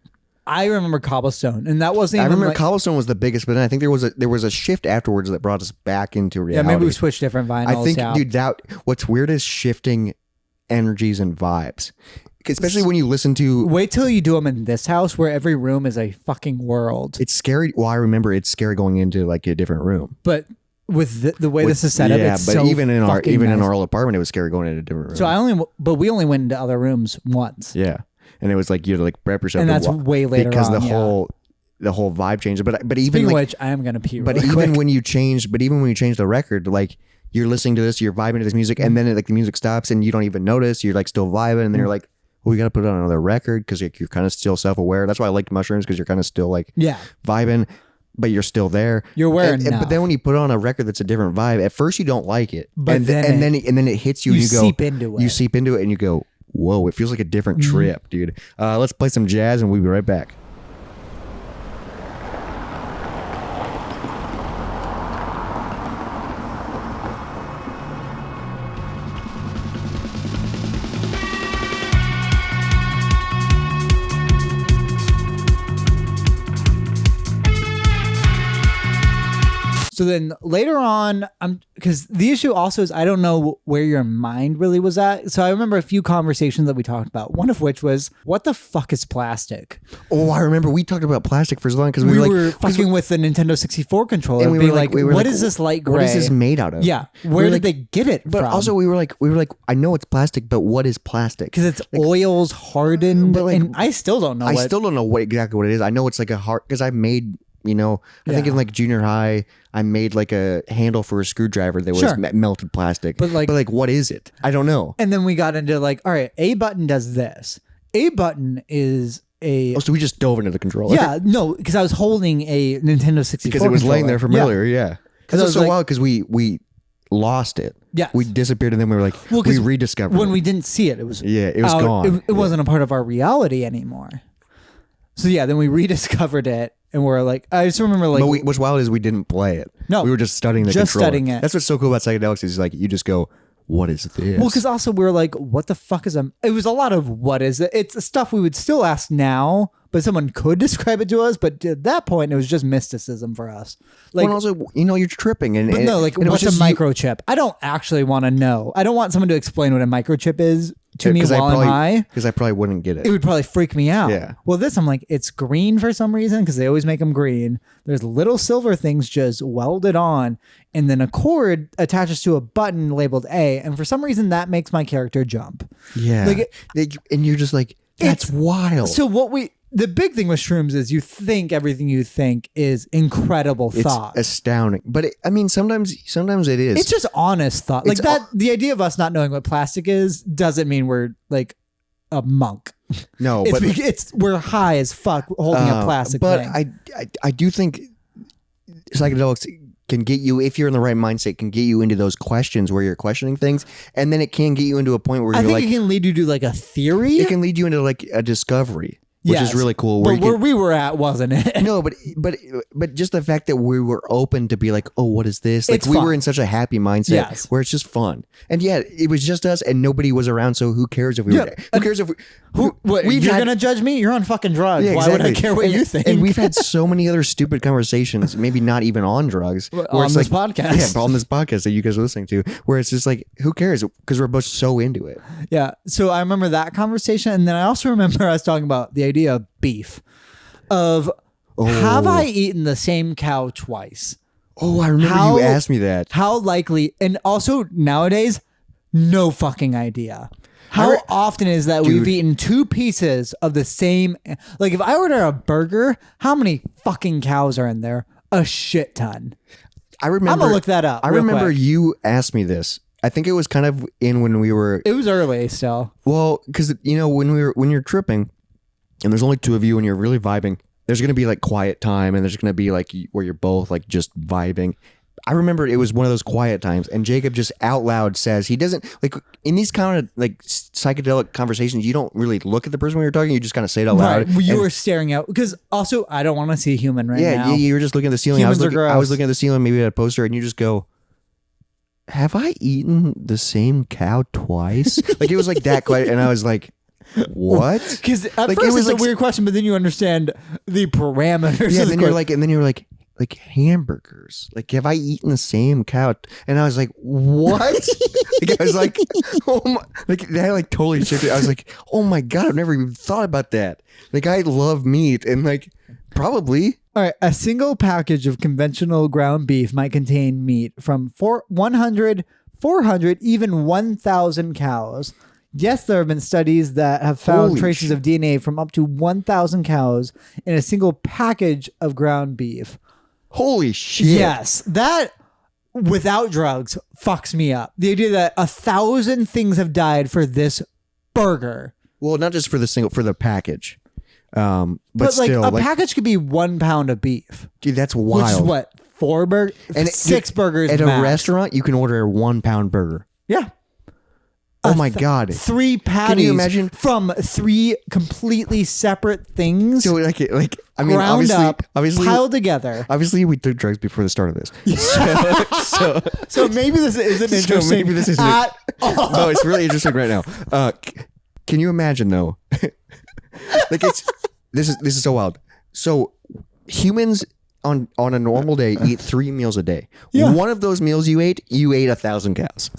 I remember cobblestone, and that wasn't. I even remember like, cobblestone was the biggest, but then I think there was a shift afterwards that brought us back into yeah, reality. maybe we switched different vinyls. I think, yeah. dude, that what's weird is shifting energies and vibes, especially when you listen to. Wait till you do them in this house, where every room is a fucking world. It's scary. Well, I remember it's scary going into like a different room. But with the way this is set up, yeah, it's but so even in fucking in nice. our old apartment, it was scary going into a different room. So we only went into other rooms once, yeah, and it was like you had to like prep yourself, and to that's way later because on. the yeah. whole vibe changed. But even Speaking like, of which, I am gonna pee. but Really even quick. when you change the record, like you're listening to this, you're vibing to this music, and then like the music stops and you don't even notice. You're like still vibing, and then you're like, well, we got to put it on another record because like, you're kind of still self-aware. That's why I liked mushrooms because you're kind of still like yeah, vibing, but you're still there. You're aware And- now. But then when you put on a record that's a different vibe, at first you don't like it, But and then then it hits you. you And you go seep into it. You seep into it, and you go, whoa! It feels like a different trip, dude. Let's play some jazz, and we'll be right back. So then later on, because the issue also is I don't know where your mind really was at. So I remember a few conversations that we talked about. One of which was, what the fuck is plastic? Oh, I remember we talked about plastic for so long because We we were like, 'cause fucking with the Nintendo 64 controller and and we being were like, we were what like, is this light gray? What is this made out of? Yeah. We Where were did like- they get it But from? also we were like, I know it's plastic, but what is plastic? because it's oils hardened. But, like, and I still don't know I what. still don't know exactly what it is. I know it's like a hard because I made You know, I think Yeah. in like junior high, I made like a handle for a screwdriver that was Sure. melted plastic. But, like- what is it? I don't know. And then we got into like, all right, A button does this. A button is a Oh, so we just dove into the controller. yeah, no, because I was holding a Nintendo 64 because it was laying controller. there from earlier. Yeah, because I it was was so like- wild because we lost it. Yeah. we disappeared and then we were like, Well, we 'cause rediscovered when it. we didn't see it. It was Yeah, it was out. gone. It wasn't a part of our reality anymore. So yeah, then we rediscovered it, and we're like, I just remember like, But what's wild is we didn't play it. No, we were just studying the just controller. studying it. That's what's so cool about psychedelics is like you just go, what is this? well, because also we were like, what the fuck is a? It was a lot of what is it? It's stuff we would still ask now, but someone could describe it to us. But at that point, it was just mysticism for us. Like, Well, and also, you're tripping, and but no, like and it was what's a just you- microchip? I don't actually want to know. I don't want someone to explain what a microchip is to me 'cause while I'm high. because I probably wouldn't get it. It would probably freak me out. Yeah. Well, this I'm like, it's green for some reason because they always make them green. There's little silver things just welded on, and then a cord attaches to a button labeled A, and for some reason that makes my character jump. Yeah, and you're just like, that's wild. So the big thing with shrooms is you think everything you think is incredible It's thought. astounding, but sometimes it is. It's just honest thought. Like It's that. The idea of us not knowing what plastic is doesn't mean we're like a monk. no, It's, but it's we're high as fuck holding a plastic But thing. I do think psychedelics can get you, if you're in the right mindset, can get you into those questions where you're questioning things, and then it can get you into a point where I you're think like, it can lead you to like a theory. it can lead you into like a discovery, which Yes. is really cool. But you where can- we were at wasn't it? no, but just the fact that we were open to be like, oh, what is this? Like It's we fun. were in such a happy mindset Yes. where it's just fun, and yeah, it was just us, and nobody was around. So who cares if we Yeah. were? Who cares if we? What, we've you're had- gonna judge me? You're on fucking drugs. Yeah, Why would I exactly. care what and, you think? And we've had so many other stupid conversations, maybe not even on drugs, where on it's this like, podcast. Yeah, on this podcast that you guys are listening to, where it's just like, who cares? Because we're both so into it. Yeah. So I remember that conversation, and then I also remember us talking about the idea of beef. Of have I eaten the same cow twice? Oh, I remember How- you asked me that. How likely? And also nowadays, no fucking idea. How often is that we've Dude. eaten two pieces of the same? Like if I order a burger, how many fucking cows are in there? A shit ton. I remember. I'm gonna look that up. I real remember quick. you asked me this. I think it was kind of in when we were It was early still. well, because when you're tripping, and there's only two of you, and you're really vibing. There's gonna be like quiet time, and there's gonna be like where you're both like just vibing. I remember it was one of those quiet times, and Jacob just out loud says he doesn't like in these kind of like psychedelic conversations. You don't really look at the person when you're talking; you just kind of say it out loud. Right. You And- were staring out because also I don't want to see a human right yeah, now. you were just looking at the ceiling. Humans are I was gross. looking at the ceiling, maybe at a poster, and you just go, "Have I eaten the same cow twice?" Like it was like that quiet, and I was like, "What?" Because at Like, it first was it's like- a weird question, but then you understand the parameters. Yeah, of the then you're question. like, and then you're like hamburgers. Like, have I eaten the same cow? And I was like, what? Like, I was like, oh my, like that like totally shifted. I was like, oh my god, I've never even thought about that. Like, I love meat, and like probably. All right, a single package of conventional ground beef might contain meat from 100, 400, even 1,000 cows. Yes, there have been studies that have found Holy traces shit. of DNA from up to 1,000 cows in a single package of ground beef. Holy shit! Yes, that without drugs fucks me up. The idea that 1,000 things have died for this burger. Well, not just for the package, but But like still, a like, package could be 1 pound of beef. dude, that's Which is wild. what? 4 burgers? And 6 burgers at a max. restaurant, you can order a 1 pound burger. Yeah. Oh my god! 3 patties imagine- from 3 completely separate things So like I mean, ground up, obviously, piled together. obviously, we took drugs before the start of this. So maybe this isn't interesting maybe this isn't- at all. No, it's really interesting right now. Can you imagine though? Like this is so wild. So humans on a normal day eat 3 meals a day. Yeah. One of those meals you ate 1,000 cows.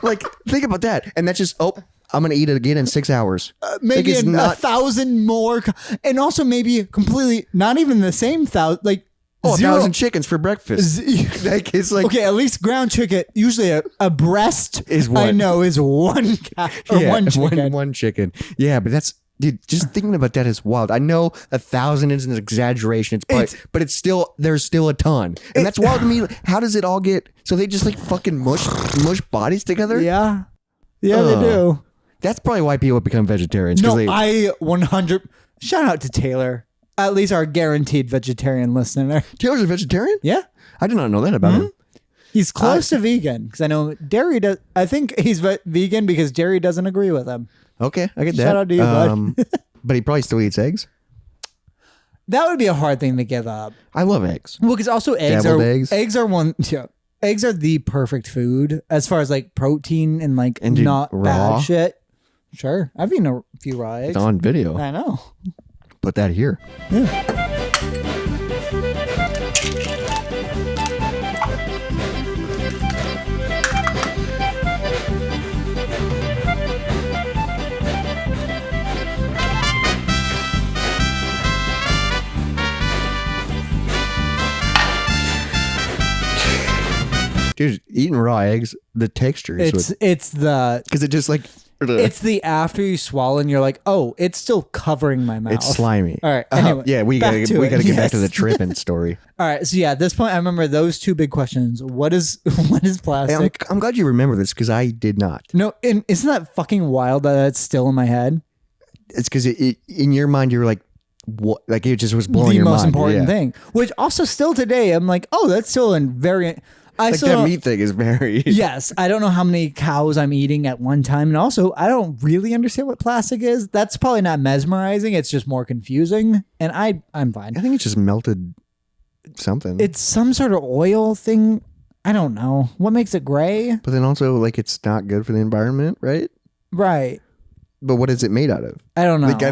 Like think about that. And that's just I'm gonna eat it again in 6 hours. Maybe it's 1,000 more, and also maybe completely not even the same thousand. Like 1,000 chickens for breakfast. Like it's like Okay, at least ground chicken. Usually a breast Is I what? know is 1 cow or yeah, 1 chicken. one chicken. Yeah, but that's Dude, just thinking about that is wild. I know 1,000 is an exaggeration, but it's still, there's still a ton. And that's wild to me. How does it all get, so they just like fucking mush bodies together? Yeah. Yeah, they do. That's probably why people become vegetarians. No, they, I 100, shout out to Taylor. At least our guaranteed vegetarian listener. Taylor's a vegetarian? Yeah. I did not know that about him. He's close to vegan because I know dairy does. I think he's vegan because dairy doesn't agree with him. Okay, I get that. Shout out to you, bud. But he probably still eats eggs. That would be a hard thing to give up. I love eggs. Well, because also eggs Deviled are eggs? eggs are one. Yeah, eggs are the perfect food as far as like protein and like And dude, not raw? bad shit. Sure, I've eaten a few raw eggs. It's on video. I know. Put that here. Yeah. Dude, eating raw eggs, the texture is It's the because it just like it's the after you swallow and you're like, oh, it's still covering my mouth. it's slimy. All right. Anyway, yeah, we back gotta to it. get back to the Yes. tripping story. All right. So yeah, at this point, I remember those two big questions. What is Hey, plastic? I'm glad you remember this because I did not. No, and isn't that fucking wild that that's still in my head? It's because in your mind you're like, what? Like it just was blowing The your most mind. important Yeah. thing. Which also still today, I'm like, oh, that's still in very. I Like still that don't- meat thing is very. Yes, I don't know how many cows I'm eating at one time, and also I don't really understand what plastic is. That's probably not mesmerizing. It's just more confusing, and I'm fine. I think it's just melted something. It's some sort of oil thing. I don't know what makes it gray. But then also like it's not good for the environment, right? Right. But what is it made out of? I don't know. Like I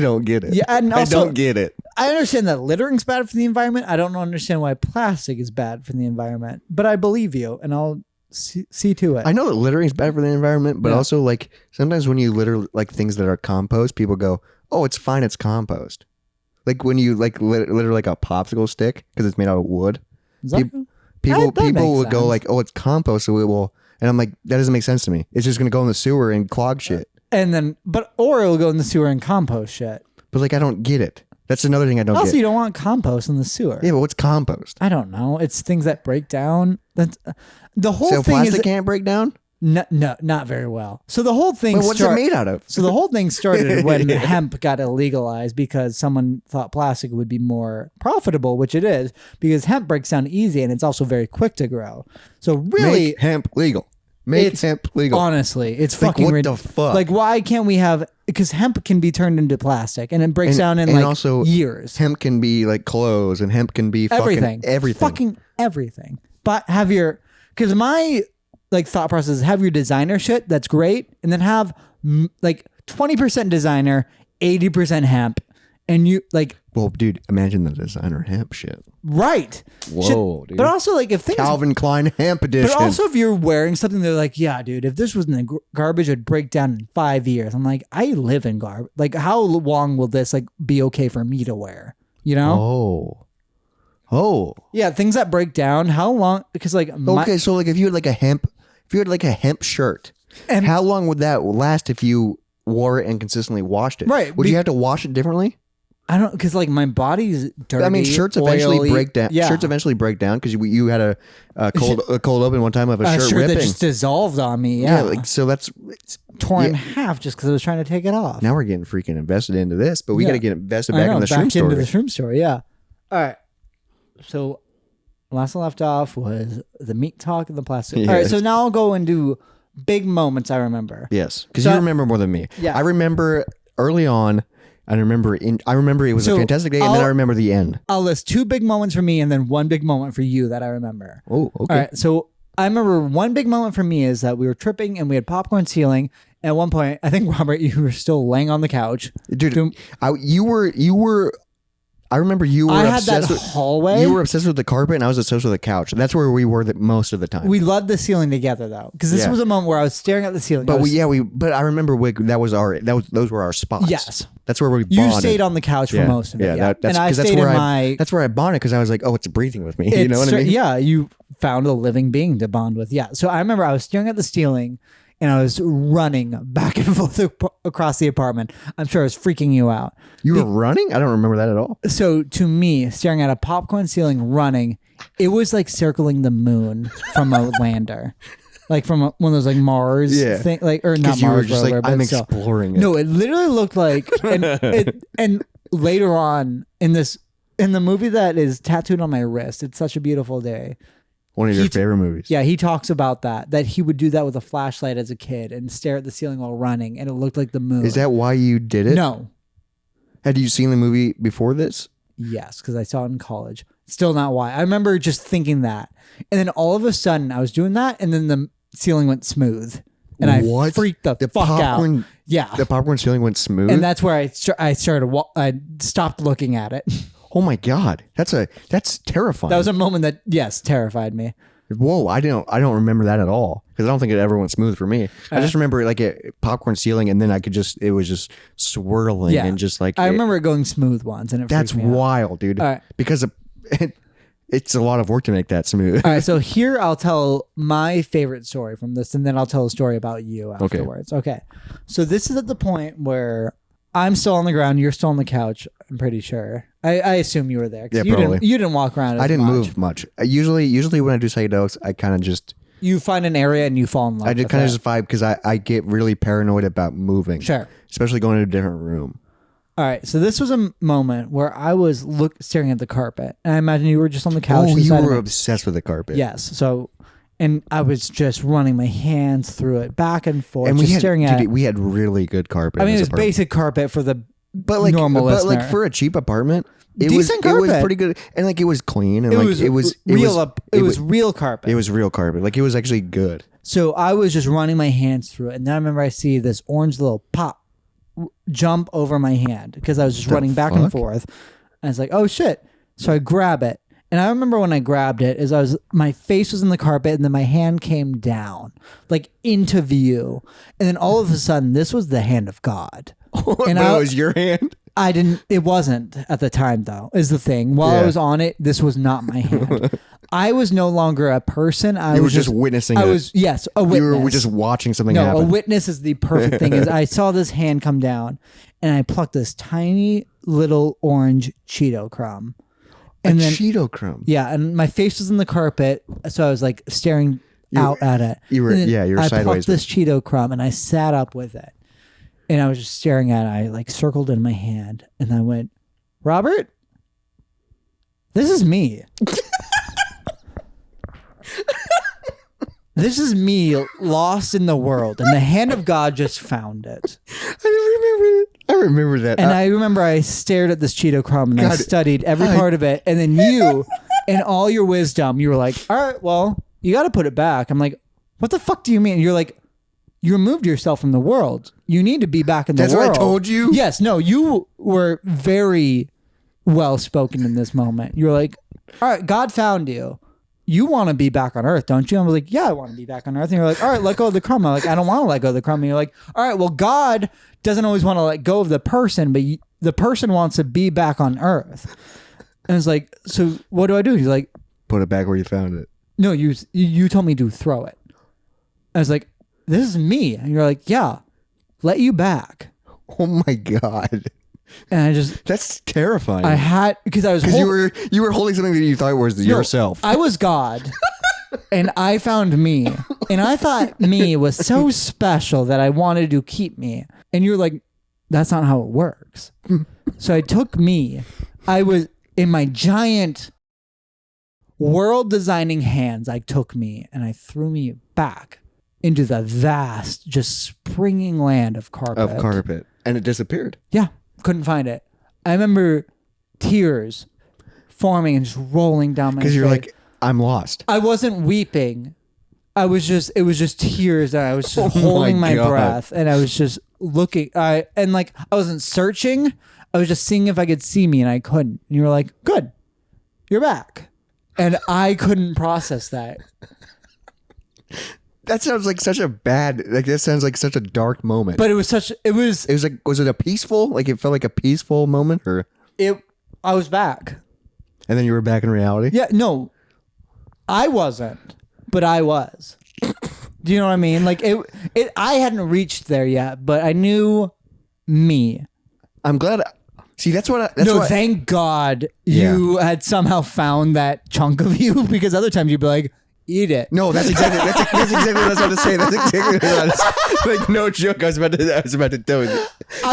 don't get it. Yeah, and I also don't get it. I understand that littering's bad for the environment. I don't understand why plastic is bad for the environment, but I believe you, and I'll see to it. I know that littering is bad for the environment, but Yeah. also like sometimes when you litter like things that are compost, people go, "Oh, it's fine, it's compost." Like when you like litter like a popsicle stick because it's made out of wood. Is that- People that makes will go sense. like, "Oh, it's compost," so it will. And I'm like, that doesn't make sense to me. It's just gonna go in the sewer and clog shit. and then, or it'll go in the sewer and compost shit. But like, I don't get it. That's another thing I don't Also, get. you don't want compost in the sewer. Yeah, but what's compost? I don't know. It's things that break down. That's the whole So thing plastic is can't break down. no, not very well. So the whole thing. But what's it made out of? So the whole thing started when hemp got illegalized because someone thought plastic would be more profitable, which it is, because hemp breaks down easy and it's also very quick to grow. So really, Make hemp legal. Make it's- hemp legal. honestly, it's Like, fucking what the fuck? Like, why can't we have? Because hemp can be turned into plastic and it breaks And- down in and like also years. Hemp can be like clothes, and hemp can be Everything, fucking everything. fucking everything. But have your, because my like thought process is have your designer shit that's great, and then have like 20% designer, 80% hemp, and you like Well, dude, imagine the designer hemp shit. right. Whoa, Shit. dude. But also like if things. Calvin Klein hemp edition. But also, if you're wearing something, they're like, "Yeah, dude, if this was in the garbage, it'd break down in 5 years." I'm like, I live in garbage. Like, how long will this like be okay for me to wear? You know? Oh. Yeah, things that break down. How long? Because like, Okay, so like if you had like a hemp shirt, And- how long would that last if you wore it and consistently washed it? Right, Would you have to wash it differently? I don't because like my body's dirty. I mean, shirts eventually oily. break down. Yeah, Shirts eventually break down because you had a cold open one time of a a shirt shirt that ripping. just dissolved on me. Yeah, like so that's torn in yeah. half just because I was trying to take it off. now we're getting freaking invested into this, but we Yeah. got to get invested I back know, in the shroom into story. the shroom story. Yeah. All right. So last I left off was the meat talk and the plastic. All right. Yes. So now I'll go and do big moments I remember. Yes, because So you remember more than me. Yeah. I remember early on. I remember it was So a fantastic day, and then I remember the end. I'll list 2 big moments for me and then 1 big moment for you that I remember. Oh, okay. All right. So I remember 1 big moment for me is that we were tripping and we had popcorn ceiling. And at one point, I think Robert, you were still laying on the couch. Dude, Doom- you were. I remember you were I had that obsessed with hallway. You were obsessed with the carpet, and I was obsessed with the couch. And that's where we were most of the time. We loved the ceiling together though, because this Yeah. was a moment where I was staring at the ceiling. but I was- but I remember those were our spots. Yes. that's where we you bonded. stayed on the couch for most of it. Yeah, that's and I 'cause stayed in my. that's where I bonded because I was like, oh, it's breathing with me. You know what I mean? Yeah, you found a living being to bond with. Yeah. So I remember I was staring at the ceiling, and I was running back and forth across the apartment. I'm sure I was freaking you out. You were running? I don't remember that at all. So to me, staring at a popcorn ceiling running, it was like circling the moon from a lander. Like from one of those like Mars thing, like or not you Mars were just rover, like, but I'm still. exploring it. No, it literally looked like, and later on in the movie that is tattooed on my wrist, It's Such a Beautiful Day. One of your favorite movies. Yeah, he talks about that he would do that with a flashlight as a kid and stare at the ceiling while running, and it looked like the moon. Is that why you did it? No. Had you seen the movie before this? Yes, because I saw it in college. Still not why. I remember just thinking that, and then all of a sudden I was doing that, and then the ceiling went smooth, and I freaked the fuck out. Yeah, the popcorn ceiling went smooth, and that's where I stopped looking at it. Oh my god, that's terrifying. That was a moment that terrified me. Whoa, I don't remember that at all because I don't think it ever went smooth for me. I just remember like a popcorn ceiling, and then it was just swirling and just like I remember it going smooth once, and that's wild, dude. Because it's a lot of work to make that smooth. All right, so here I'll tell my favorite story from this, and then I'll tell a story about you afterwards. Okay. So this is at the point where I'm still on the ground, you're still on the couch. I'm pretty sure. I assume you were there. Yeah, probably. You didn't walk around. I didn't move much. Usually when I do psychedelics, I kind of just you find an area and you fall in love. I did kind of just vibe because I get really paranoid about moving. Sure. Especially going to a different room. All right, so this was a moment where I was staring at the carpet, and I imagine you were just on the couch. Oh, you were obsessed with the carpet. Yes. So, and I was just running my hands through it back and forth, and staring at it. We had really good carpet. I mean, it was basic carpet for the normal listener. listener. But like for a cheap apartment, it Decent carpet. was pretty good, and like it was clean, and it like was it was real carpet. It was real carpet. Like it was actually good. So I was just running my hands through it, and then I remember I see this orange little pop jump over my hand because I was just running back and forth, and it's like, oh shit. So I grab it, and I remember when I grabbed it is my face was in the carpet, and then my hand came down like into view, and then all of a sudden this was the hand of God. And it was your hand? It wasn't at the time though, is the thing. While I was on it, this was not my hand. I was no longer a person. You were just witnessing it. Yes, a witness. You were just watching something happen. No, a witness is the perfect thing. Is I saw this hand come down, and I plucked this tiny little orange Cheeto crumb. And Cheeto crumb? Yeah, and my face was in the carpet, so I was like staring out at it. You were sideways. I plucked this Cheeto crumb, and I sat up with it. And I was just staring at it. I like circled in my hand, and I went, Robert, this is me. This is me lost in the world, and the hand of God just found it. I remember that. And I remember I stared at this Cheeto crumb, and I studied every part of it. And then you, in all your wisdom, you were like, all right, well, you got to put it back. I'm like, what the fuck do you mean? And you're like, you removed yourself from the world. You need to be back in the world. That's what I told you? Yes. No, you were very well spoken in this moment. You were like, all right, God found you. You want to be back on earth, don't you? I was like, yeah, I want to be back on earth. And you're like, all right, let go of the crumb. I'm like, I don't want to let go of the crumb. And you're like, all right, well, God doesn't always want to let go of the person, but the person wants to be back on earth. And it's like, so what do I do? He's like, put it back where you found it. No, you told me to throw it. I was like, this is me. And you're like, yeah, let you back. Oh my God. And that's terrifying. I had, because I was, you were holding something that you thought was yourself. I was God and I found me, and I thought me was so special that I wanted to keep me. And you're like, that's not how it works. So I took me, I was in my giant world designing hands. I took me and I threw me back into the vast, just springing land of carpet. And it disappeared. Yeah. Couldn't find it. I remember tears forming and just rolling down my face. Because you're like, I'm lost. I wasn't weeping. It was just tears, and I was just holding my breath, and I was just looking. And like, I wasn't searching. I was just seeing if I could see me, and I couldn't. And you were like, good, you're back. And I couldn't process that. That sounds like such a that sounds like such a dark moment. But it was like, was it a peaceful, like it felt like a peaceful moment, or? I was back. And then you were back in reality? Yeah, no, I wasn't, but I was. Do you know what I mean? Like I hadn't reached there yet, but I knew me. I'm glad. See, that's what. Thank God you had somehow found that chunk of you, because other times you'd be like, eat it. No, that's exactly what I was about to say. That's exactly what I was like. No joke. I was about to tell you.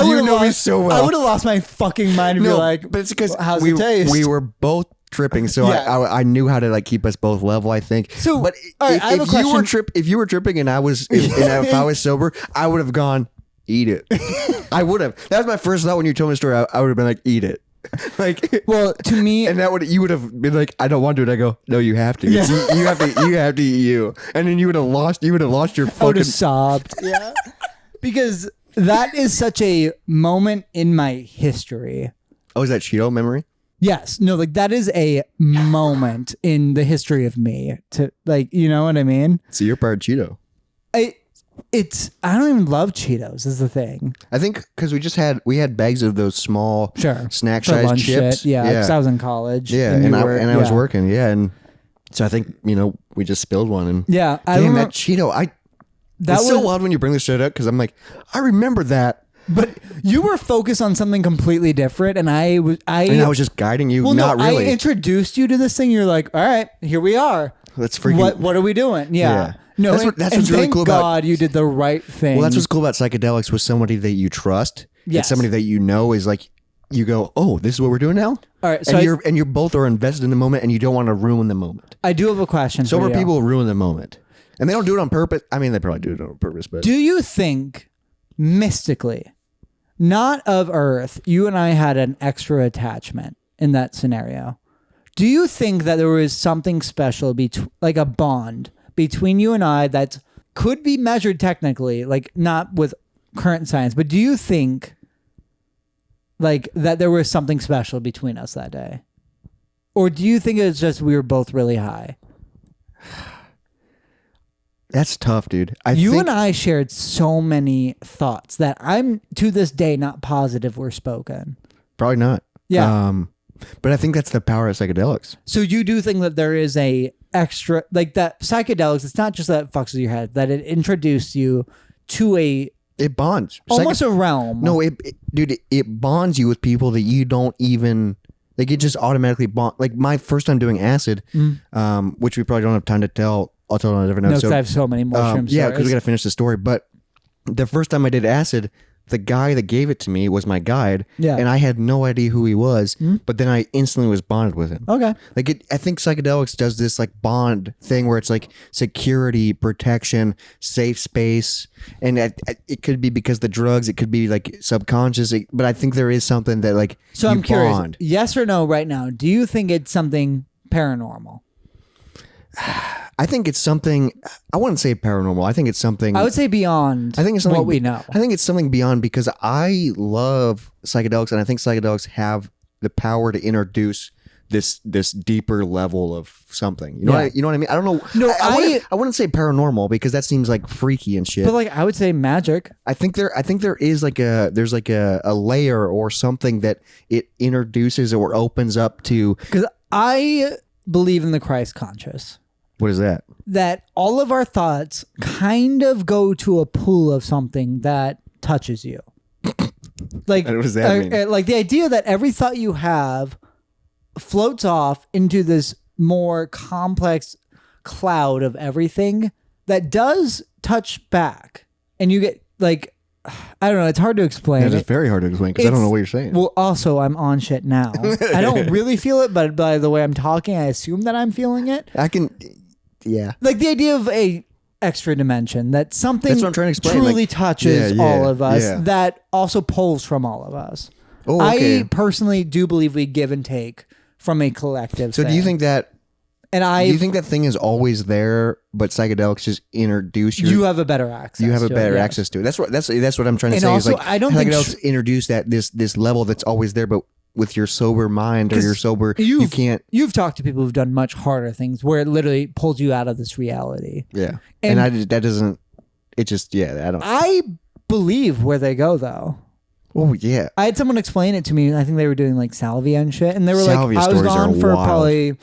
You know me so well. I would have lost my fucking mind if you're like, but it's because how's it taste? We were both tripping, so I knew how to like keep us both level, I think. So, but all right, if you were tripping and I was if I was sober, I would have gone, eat it. I would have. That was my first thought when you told me the story. I would have been like, eat it. Like, well, to me, and you would have been like, I don't want to. And I go, no, you have to. You have to eat you. And then you would have lost your fucking. I would have sobbed. Yeah, because that is such a moment in my history. Oh, is that Cheeto memory? Yes. No, like that is a moment in the history of me. To like, you know what I mean? So you're part Cheeto. I don't even love Cheetos is the thing. I think because we had bags of those small snack size chips. Shit. Yeah, because I was in college. Yeah, and I was working. Yeah, and so I think we just spilled one. And yeah, damn, that Cheeto. It's so wild when you bring this shit up because I'm like, I remember that. But you were focused on something completely different, and I was just guiding you. Well, not really. I introduced you to this thing. You're like, all right, here we are. Let's freaking. What are we doing? Yeah. No, that's what's really cool about. God, you did the right thing. Well, that's what's cool about psychedelics with somebody that you trust. Yes. And somebody that you know is like, you go, oh, this is what we're doing now. All right, so and you're both are invested in the moment, and you don't want to ruin the moment. I do have a question. Sober people ruin the moment, and they don't do it on purpose. I mean, they probably do it on purpose, but do you think mystically, not of Earth, you and I had an extra attachment in that scenario? Do you think that there was something special, like a bond between you and I that could be measured technically, like not with current science, but do you think like that there was something special between us that day? Or do you think it's just we were both really high? That's tough, dude. You and I shared so many thoughts that I'm to this day not positive were spoken. Probably not. Yeah. But I think that's the power of psychedelics. So you do think that there is a extra, like that psychedelics, it's not just that it fucks with your head, that it introduced you to it bonds. Almost a realm. No, dude, it bonds you with people that you don't even, like it just automatically bond. Like my first time doing acid, which we probably don't have time to tell. I'll tell on a different episode. No, because I have so many mushrooms. Yeah, because we got to finish the story. But the first time I did acid, the guy that gave it to me was my guide, and I had no idea who he was. But then I instantly was bonded with him. Okay, like I think psychedelics does this like bond thing where it's like security, protection, safe space, and it could be because the drugs, it could be like subconscious, but I think there is something that like. So I'm curious, yes or no, right now? Do you think it's something paranormal? I think it's something. I wouldn't say paranormal. I think it's something. I would say beyond. I think it's something what we know. I think it's something beyond because I love psychedelics, and I think psychedelics have the power to introduce this deeper level of something. You know what I mean? I don't know. No, I wouldn't say paranormal because that seems like freaky and shit. But like I would say magic. I think there is like a layer or something that it introduces or opens up to. Because I believe in the Christ conscious. What is that? That all of our thoughts kind of go to a pool of something that touches you. Like, what does that mean? Like the idea that every thought you have floats off into this more complex cloud of everything that does touch back. And you get like, I don't know, it's hard to explain. It's very hard to explain because I don't know what you're saying. Well, also, I'm on shit now. I don't really feel it, but by the way I'm talking, I assume that I'm feeling it. Yeah. Like the idea of a extra dimension, that something that's what I'm trying to explain. Truly touches all of us, yeah. that also pulls from all of us. Oh, okay. I personally do believe we give and take from a collective So thing. do you think that do you think that thing is always there, but psychedelics just introduce you have a better access. You have a better access to it. That's what I'm trying to and say. Also, is like I don't think psychedelics introduce that this level that's always there, but with your sober mind or your sober, you can't. You've talked to people who've done much harder things where it literally pulls you out of this reality. Yeah, and that doesn't. It just I don't. I believe where they go though. Oh yeah, I had someone explain it to me. I think they were doing like salvia and shit, and they were salvia like, "I was stories gone are for wild. probably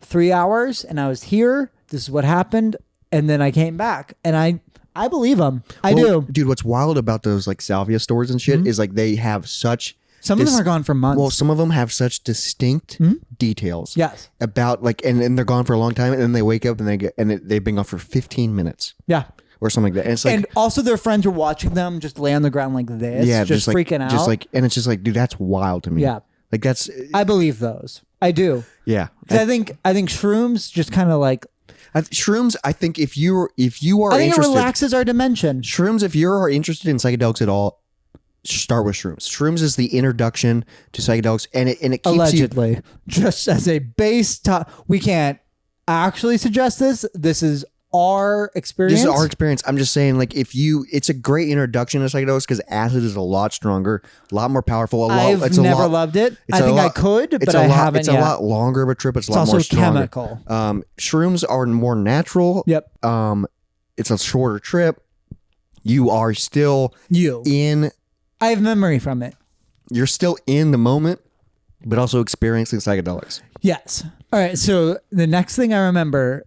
3 hours, and I was here. This is what happened." and then I came back, and I believe them. I Well, do. dude. What's wild about those like salvia stores and shit is like they have such. Some of them are gone for months. Well, some of them have such distinct details. Yes. About like, and they're gone for a long time, and then they wake up and they've been gone for 15 minutes. Yeah. Or something like that. And it's like, and also their friends were watching them just lay on the ground like this. yeah, just like, freaking out. Just like, and it's just like, dude, that's wild to me. Yeah. Like that's. I believe those. I do. Yeah. 'Cause I think shrooms just kind of like. Shrooms. I think if you are I think interested, it relaxes our dimension. shrooms. If you are interested in psychedelics at all, start with shrooms. Shrooms is the introduction to psychedelics, and it keeps Allegedly, just as a base top, we can't actually suggest this. This is our experience. This is our experience. I'm just saying, like, it's a great introduction to psychedelics because acid is a lot stronger, a lot more powerful. I've never loved it. I think I could, but I haven't It's yet. a lot longer of a trip. It's a lot also more stronger. chemical. Shrooms are more natural. Yep. It's a shorter trip. You are still in. I have memory from it. You're still in the moment, but also experiencing psychedelics. Yes. All right. So the next thing I remember,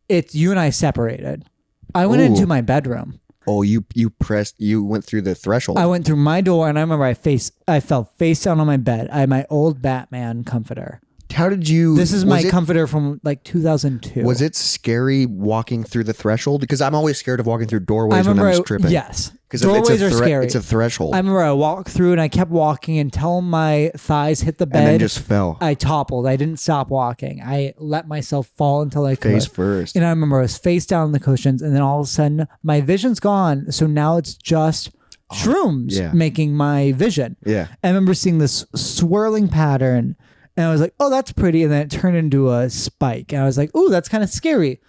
it's you and I separated. I went into my bedroom. Oh, you went through the threshold. I went through my door, and I remember I fell face down on my bed. I had my old Batman comforter. How did you? This is my comforter from like 2002. Was it scary walking through the threshold? Because I'm always scared of walking through doorways when I'm tripping. Yes. Because doorways are scary. It's a threshold. I remember I walked through and I kept walking until my thighs hit the bed. And then just fell. I toppled. I didn't stop walking. I let myself fall until I could. Face first. And I remember I was face down on the cushions, and then all of a sudden my vision's gone. So now it's just shrooms making my vision. Yeah. I remember seeing this swirling pattern, and I was like, oh, that's pretty. And then it turned into a spike. And I was like, oh, that's kind of scary.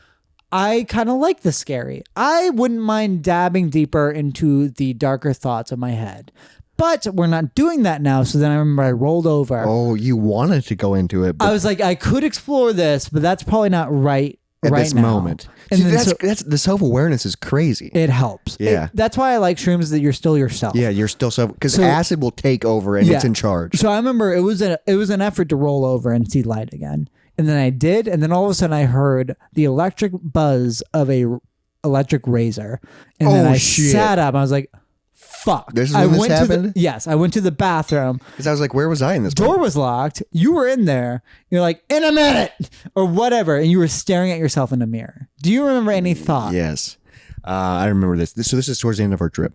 I kind of like the scary. I wouldn't mind dabbing deeper into the darker thoughts of my head. But we're not doing that now. So then I remember I rolled over. Oh, you wanted to go into it. But I was like, I could explore this, but that's probably not right at right this now. moment. And See, then that's the self-awareness is crazy. it helps. Yeah. That's why I like shrooms, that you're still yourself. Yeah, you're still because acid will take over and it's in charge. So I remember it was an effort to roll over and see light again. And then I did, and then all of a sudden I heard the electric buzz of a electric razor. And then I sat up. I was like, fuck. This is when this happened? Yes, I went to the bathroom. Because I was like, where was I in this? Door was locked. You were in there. You're like, in a minute or whatever. And you were staring at yourself in a mirror. Do you remember any thought? Yes. I remember this. So this is towards the end of our trip.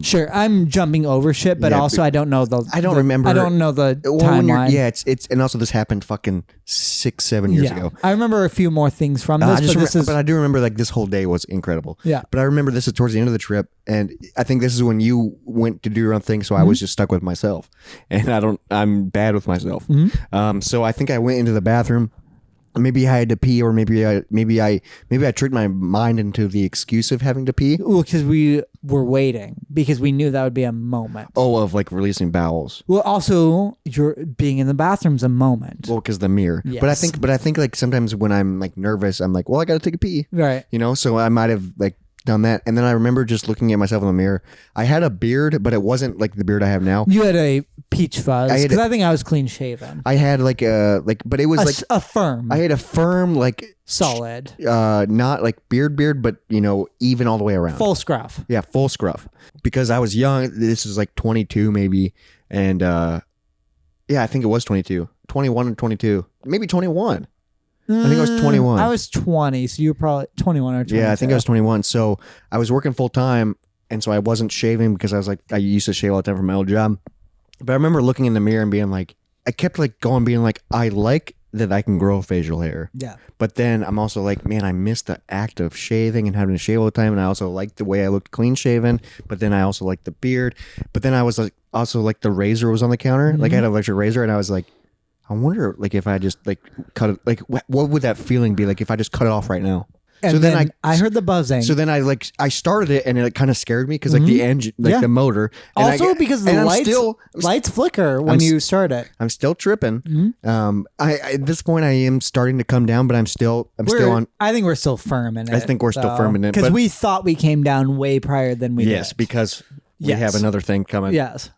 Sure, I'm jumping over shit, but also I don't know the. I don't remember. I don't know the timeline. Yeah, it's and also this happened fucking 6-7 years ago. I remember a few more things from this, but I do remember like this whole day was incredible. Yeah. But I remember this is towards the end of the trip, and I think this is when you went to do your own thing, so I was just stuck with myself, and I'm bad with myself. So I think I went into the bathroom. Maybe I had to pee, or maybe I tricked my mind into the excuse of having to pee. Well, because we were waiting, because we knew that would be a moment. Oh, of like releasing bowels. Well, also you're being in the bathroom's a moment. Well, because the mirror. Yes. But I think like sometimes when I'm like nervous, I'm like, well, I got to take a pee. Right. You know, so I might have like done that, and then I remember just looking at myself in the mirror. I had a beard, but it wasn't like the beard I have now. You had a peach fuzz, because I think I was clean shaven. I had like but it was a firm. I had a firm like solid, not like beard, but you know, even all the way around. Full scruff. Yeah, full scruff. Because I was young. This was like 22 maybe, and yeah, I think it was 22, 21 and 22, maybe 21. I think I was 21. I was 20, so you were probably 21 or 22. Yeah, I think I was 21. So I was working full time, and so I wasn't shaving because I used to shave all the time for my old job. But I remember looking in the mirror and being like, I kept like going, being like, I like that I can grow facial hair. Yeah. But then I'm also like, man, I miss the act of shaving and having to shave all the time. And I also like the way I looked clean shaven. But then I also like the beard. But then I was like, also like the razor was on the counter. Like I had an electric razor, and I was like, I wonder, like, if I just like cut it, like, what would that feeling be like if I just cut it off right now? And so then I heard the buzzing. So then I started it, and it kind of scared me because like the engine, like the motor. And also because the lights flicker when you start it. I'm still tripping. I at this point I am starting to come down, but I'm still on. I think we're still firm in it. I think we're still firm in it because we thought we came down way prior than we did. Yes, because we have another thing coming. Yes.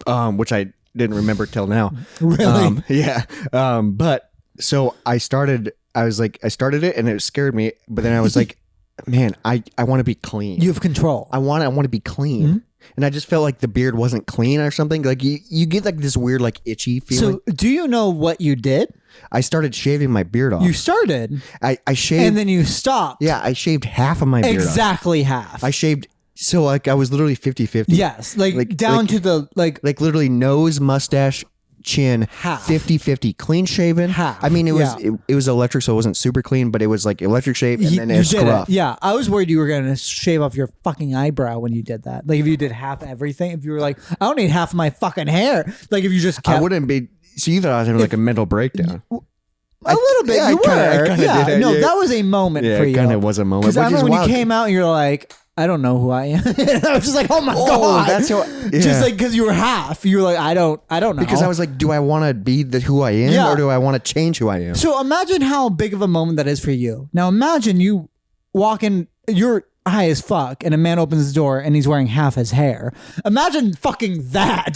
Which I didn't remember till now. Really? Yeah. But so I started it, and it scared me. But then I was like, man, I want to be clean. You have control. I want to be clean. And I just felt like the beard wasn't clean or something. Like you get like this weird like itchy feeling. So do you know what you did? I started shaving my beard off. You started. I shaved. And then you stopped. Yeah, I shaved half of my beard off. Exactly half. I shaved. So like I was literally 50-50. Yes. Like down to the like literally nose, mustache, chin, half. 50-50, clean shaven. Half. I mean, it was electric, so it wasn't super clean, but it was like electric shave and then a scruff. Yeah, I was worried you were gonna shave off your fucking eyebrow when you did that. Like if you did half everything, if you were like, I don't need half of my fucking hair. Like if you just kept, I wouldn't be. So you thought I was having like a mental breakdown. A little bit, yeah, you I were. kinda Yeah, did, no, yeah. that was a moment Yeah, for it you. kind of was a moment. Because I Which is remember when wild. you came out and you're like, I don't know who I am. I was just like, oh my god, that's how. Yeah. just like because you were half. You were like, I don't know. Because I was like, do I want to be who I am, Yeah. or do I want to change who I am? So imagine how big of a moment that is for you. Now imagine you walk in, you're high as fuck, and a man opens his door and he's wearing half his hair. Imagine fucking that.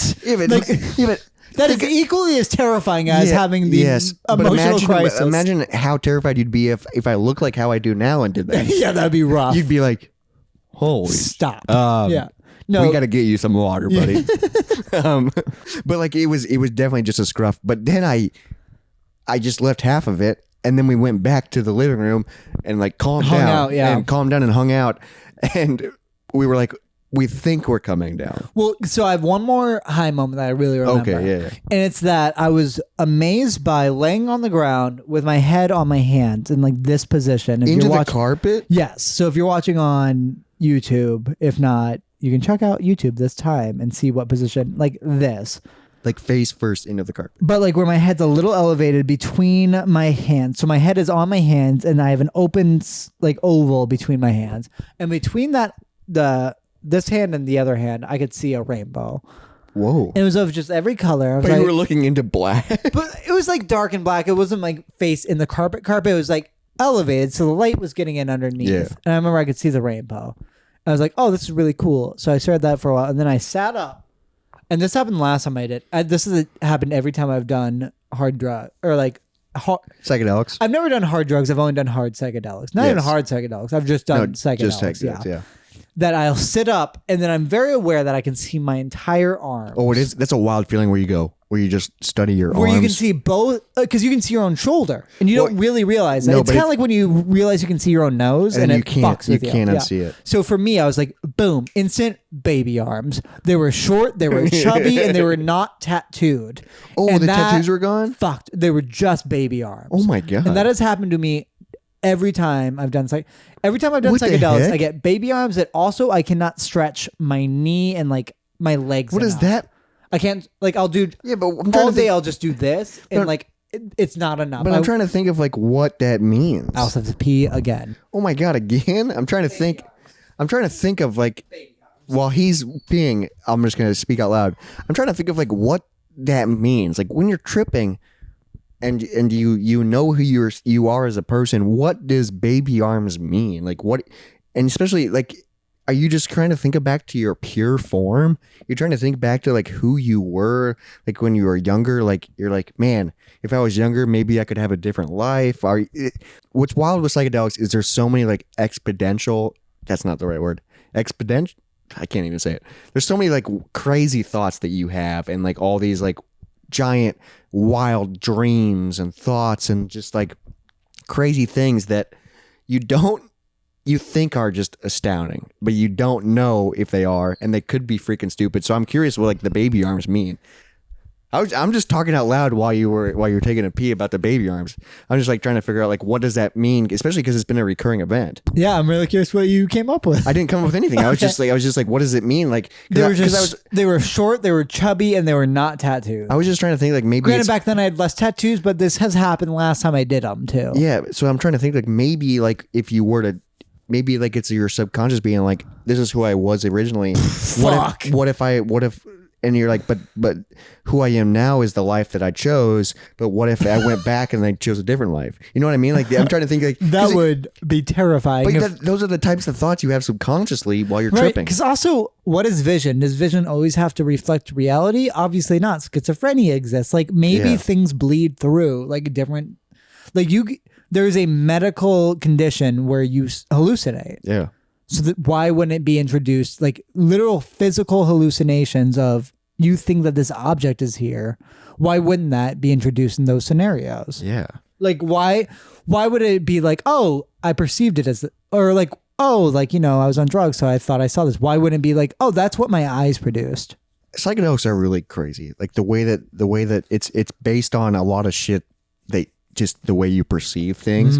That is equally as terrifying as having the emotional crisis. Imagine how terrified you'd be if I looked like how I do now and did that. Yeah, that'd be rough. You'd be like, holy. Stop. Yeah. No. We got to get you some water, buddy. But like it was definitely just a scruff. But then I just left half of it, and then we went back to the living room and like calmed down and hung out, and we were like, we think we're coming down. Well, so I have one more high moment that I really remember. Okay, yeah. And it's that I was amazed by laying on the ground with my head on my hands in like this position. Into the carpet? Yes. So if you're watching on YouTube, if not, you can check out YouTube this time and see what position, like this. Like face first into the carpet. But like where my head's a little elevated between my hands. So my head is on my hands and I have an open like oval between my hands. And between that, this hand and the other hand, I could see a rainbow. Whoa. It was of just every color. But you were looking into black. But it was like dark and black. It wasn't like face in the carpet. It was like elevated. So the light was getting in underneath. Yeah. And I remember I could see the rainbow. I was like, oh, this is really cool. So I started that for a while. And then I sat up. And this happened last time I did. Happened every time I've done hard drug or like psychedelics. I've never done hard drugs. I've only done hard psychedelics. Not even hard psychedelics. I've just done psychedelics. Just psychedelics, yeah. That I'll sit up and then I'm very aware that I can see my entire arm. Oh, it is. That's a wild feeling where you just study your arms. Where you can see both, because you can see your own shoulder and you don't really realize that. It's kind of like when you realize you can see your own nose and it fucks with you. You can't unsee it. So for me, I was like, boom, instant baby arms. They were short, they were chubby, and they were not tattooed. Oh, and the tattoos were gone? Fucked. They were just baby arms. Oh my God. And that has happened to me every time I've done psychedelics. I get baby arms that also I cannot stretch my knee and like my legs. What is that? I can't, like, I'll do, but I'm all day I'll just do this and like it's not enough. But I'm trying to think of like what that means. I also have to pee again. Oh my God, again? I'm trying to think of like, while he's peeing, I'm just going to speak out loud. I'm trying to think of like what that means. Like when you're tripping and you know who you are as a person, what does baby arms mean? Like what, and especially like, are you just trying to think back to your pure form? You're trying to think back to like who you were, like when you were younger. Like you're like, man, if I was younger, maybe I could have a different life. What's wild with psychedelics is there's so many like exponential. That's not the right word. Exponential. I can't even say it. There's so many like crazy thoughts that you have, and like all these like giant wild dreams and thoughts, and just like crazy things that you think are just astounding, but you don't know if they are, and they could be freaking stupid. So I'm curious what like the baby arms mean. I'm just talking out loud while you were taking a pee about the baby arms. I'm just like trying to figure out like what does that mean, especially because it's been a recurring event. Yeah, I'm really curious what you came up with. I didn't come up with anything. I was just like, what does it mean? Like they were short, they were chubby, and they were not tattooed. I was just trying to think like maybe. Granted, back then I had less tattoos, but this has happened last time I did them too. Yeah, so I'm trying to think like maybe like if you were to. Maybe like it's your subconscious being like, this is who I was originally. Fuck. What if, and you're like, but who I am now is the life that I chose. But what if I went back and I chose a different life? You know what I mean? Like I'm trying to think like that would be terrifying. But those are the types of thoughts you have subconsciously while you're tripping. Because also, what is vision? Does vision always have to reflect reality? Obviously not. Schizophrenia exists. Like maybe things bleed through like different, like there's a medical condition where you hallucinate. Yeah. So that why wouldn't it be introduced, like literal physical hallucinations of you think that this object is here? Why wouldn't that be introduced in those scenarios? Yeah. Like why would it be like, oh, I perceived it as, or like, oh, like, you know, I was on drugs, so I thought I saw this. Why wouldn't it be like, oh, that's what my eyes produced? Psychedelics are really crazy. Like the way that it's based on a lot of shit, just the way you perceive things,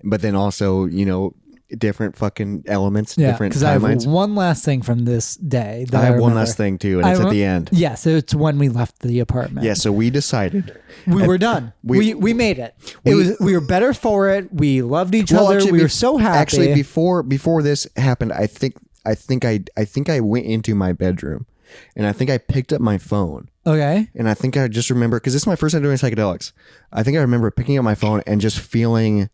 but then also, you know, different fucking elements, different because I have timelines. one last thing from this day. That I have one remember. last thing too, and it's at the end. Yeah, so it's when we left the apartment. Yeah, so we decided we were done. We made it. We were better for it. We loved each other. Actually, we were so happy. Actually, before this happened, I think I went into my bedroom, and I think I picked up my phone. Okay. And I think I just remember, because this is my first time doing psychedelics. I think I remember picking up my phone and just feeling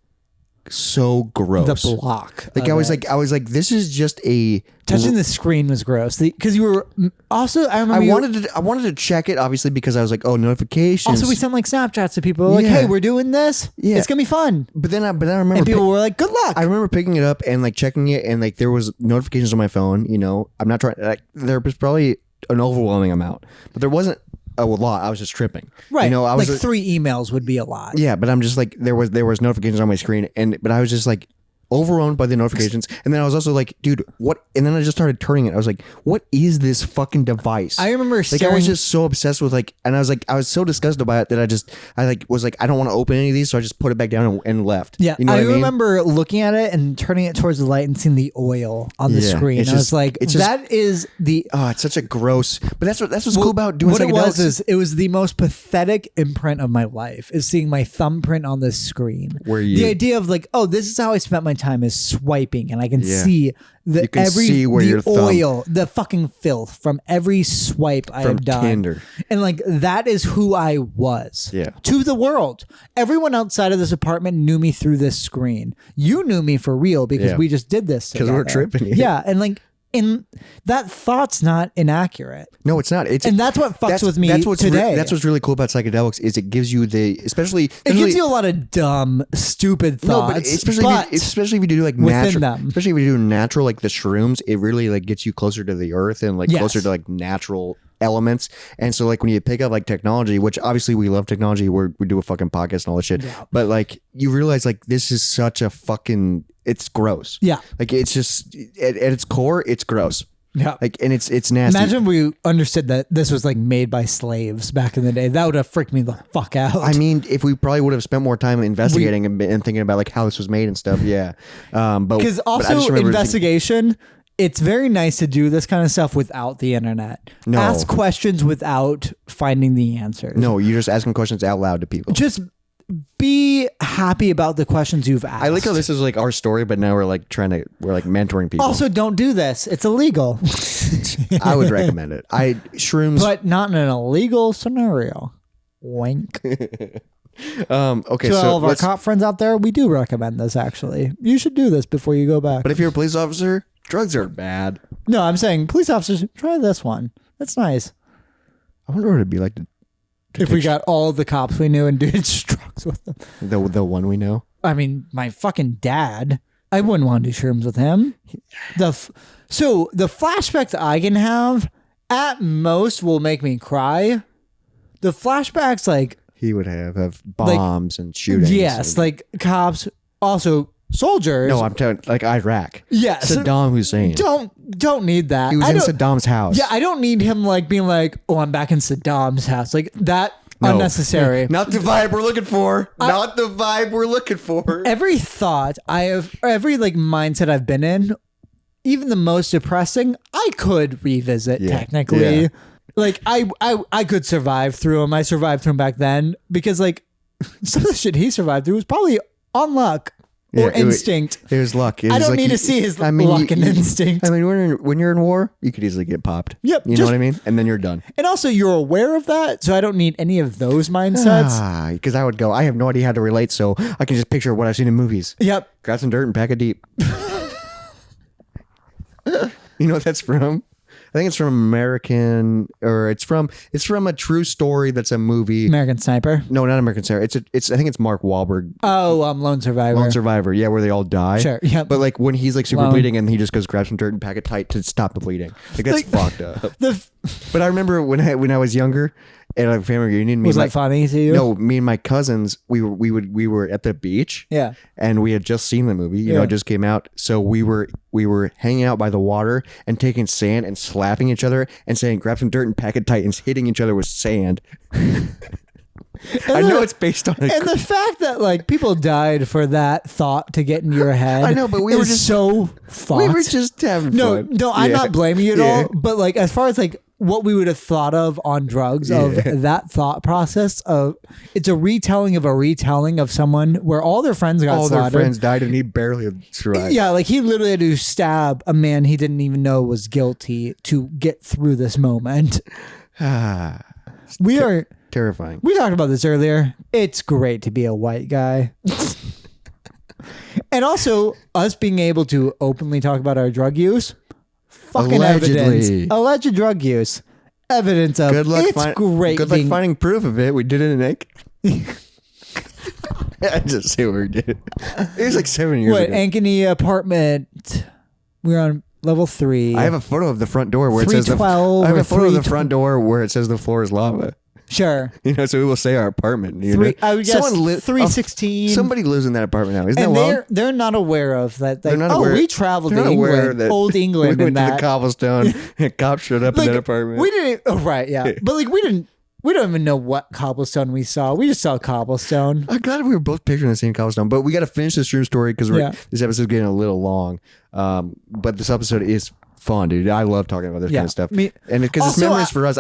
so gross. The block. Like I was like, this is just a touching the screen was gross because you were also. I remember I wanted to check it, obviously, because I was like, oh, notifications. Also, we sent like Snapchats to people like, hey, we're doing this. Yeah, it's gonna be fun. But then I remember, and people were like, good luck. I remember picking it up and like checking it, and like there was notifications on my phone. You know, I'm not trying. Like, there was probably an overwhelming amount, but there wasn't a lot. I was just tripping. Right. You know, I was like 3 emails would be a lot. Yeah, but I'm just like, there was notifications on my screen, but I was just like overwhelmed by the notifications. And then I was also like, dude, what? And then I just started turning it. I was like, what is this fucking device? I remember like I was just so obsessed with like, and I was so disgusted by it that I was like, I don't want to open any of these, so I just put it back down and left. Yeah, you know I what remember looking at it and turning it towards the light and seeing the oil on the screen. I was like, that is the it's such a gross. But that's what's cool about doing psychedelics. What it was is it was the most pathetic imprint of my life is seeing my thumbprint on this screen. The idea of like, oh, this is how I spent my time is swiping, and I can see the oil, the fucking filth from every swipe I have done. Tinder. And like that is who I was. Yeah. To the world. Everyone outside of this apartment knew me through this screen. You knew me for real because we just did this together. Because we're tripping. Yeah, and like that thought's not inaccurate. No, it's not. And that's what fucks with me today. That's what's really cool about psychedelics is it gives you especially it gives you a lot of dumb, stupid thoughts. No, but especially if you do like natural, them. especially if you do natural like the shrooms, it really like gets you closer to the earth and like closer to like natural elements. And so like when you pick up like technology, which obviously we love technology, we do a fucking podcast and all that shit, but like you realize like this is such a fucking, it's gross. Yeah. Like it's just at its core, it's gross. Yeah. Like, and it's nasty. Imagine we understood that this was like made by slaves back in the day. That would have freaked me the fuck out. I mean, if we probably would have spent more time investigating and thinking about like how this was made and stuff. Yeah. Because also investigation, it's very nice to do this kind of stuff without the internet. No. Ask questions without finding the answers. No, you're just asking questions out loud to people. Just be happy about the questions you've asked. I like how this is like our story, but now we're like mentoring people. Also, don't do this. It's illegal. I would recommend it. Shrooms, but not in an illegal scenario. Wink. Okay, to all of our cop friends out there, we do recommend this. Actually, you should do this before you go back. But if you're a police officer, drugs are bad. No, I'm saying police officers, try this one. That's nice. I wonder what it'd be like to if we got all the cops we knew and did drugs with them. The one we know. I mean, my fucking dad. I wouldn't want to do shrooms with him. So the flashbacks I can have at most will make me cry. The flashbacks like he would have bombs and shootings. Yes, like cops, also soldiers. No, I'm telling like Iraq. Yes, Saddam Hussein. Don't need that. He was in Saddam's house. Yeah, I don't need him like being like, oh, I'm back in Saddam's house. Like that. No. Unnecessary. Not the vibe we're looking for. Not the vibe we're looking for. Every thought I have, every like mindset I've been in, even the most depressing, I could revisit technically. Yeah. Like I could survive through them. I survived through them back then because like some of the shit he survived through was probably on luck. Or instinct. It was luck. I don't need to see his luck and instinct. I mean, when you're in war, you could easily get popped. Yep. You know what I mean? And then you're done. And also, you're aware of that, so I don't need any of those mindsets. Because I would go, I have no idea how to relate, so I can just picture what I've seen in movies. Yep. Grab some dirt and pack it deep. You know what that's from? I think it's from American, or it's from a true story that's a movie. American Sniper. No, not American Sniper. It's I think it's Mark Wahlberg. Oh, Lone Survivor. Lone Survivor, yeah, where they all die. Sure, yep. But like when he's like super Lone. bleeding and he just goes grab some dirt and pack it tight to stop the bleeding. Like that's fucked up. But I remember when I was younger at a family reunion, Was that funny to you? No, me and my cousins, we were at the beach. Yeah. And we had just seen the movie, you know, it just came out. So we were hanging out by the water and taking sand and slapping each other and saying, grab some dirt and pack it tight, and hitting each other with sand. I know it's based on and the fact that like people died for that thought to get in your head. I know, but we were just so fucked. We were just having fun. No, I'm not blaming you at all. But like, as far as like what we would have thought of on drugs, of that thought process of it's a retelling of someone where all their friends got slaughtered. All their friends died and he barely survived. Yeah, like he literally had to stab a man he didn't even know was guilty to get through this moment. We are terrifying. We talked about this earlier. It's great to be a white guy. And also us being able to openly talk about our drug use. Fucking evidence. Alleged drug use. Evidence of great. Good luck finding proof of it. We did it in Ink. I just say we did it. It was like 7 years ago. Ankeny apartment. We were on level 3. I have a photo of the front door where it says I have a photo of the front door where it says the floor is lava. Sure. You know, so we will say our apartment. You know? I would guess 316. Somebody lives in that apartment now. Isn't that wild? They're not aware of that. They're not aware. We traveled to England, old England. We went to the cobblestone. And a cop showed up in that apartment. We didn't. Oh, right. Yeah. But like we don't even know what cobblestone we saw. We just saw cobblestone. I'm glad we were both picturing the same cobblestone. But we got to finish this room story because this episode's getting a little long. But this episode is fun, dude. I love talking about this kind of stuff. And because it's memories for us.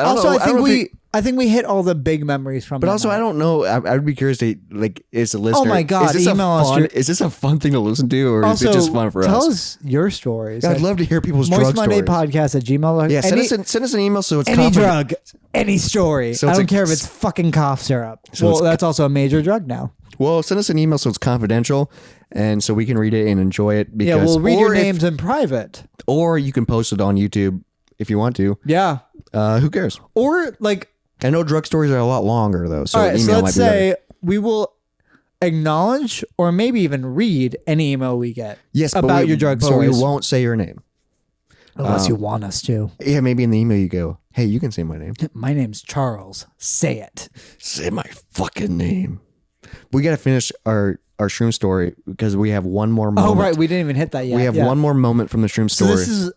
I think we hit all the big memories from. But also, I don't know. I would be curious to like, as a listener. Oh my god! Is this a fun thing to listen to, or is it just fun for us? Tell us your stories. I'd love to hear people's drug stories. moistmondaydpodcast@gmail.com. Yeah, send us an email so it's any drug, any story. So I don't care if it's fucking cough syrup. So that's also a major drug now. Well, send us an email so it's confidential, and so we can read it and enjoy it. Because, we'll read your names in private, or you can post it on YouTube if you want to. Yeah. Who cares? Or like. I know drug stories are a lot longer though, so email so let's might be say better. we will acknowledge or maybe even read any email we get about your drug stories. But we won't say your name. Unless you want us to. Yeah, maybe in the email you go, hey, you can say my name. My name's Charles. Say it. Say my fucking name. We got to finish our shroom story because we have one more moment. Oh, right. We didn't even hit that yet. We have one more moment from the shroom story. So this is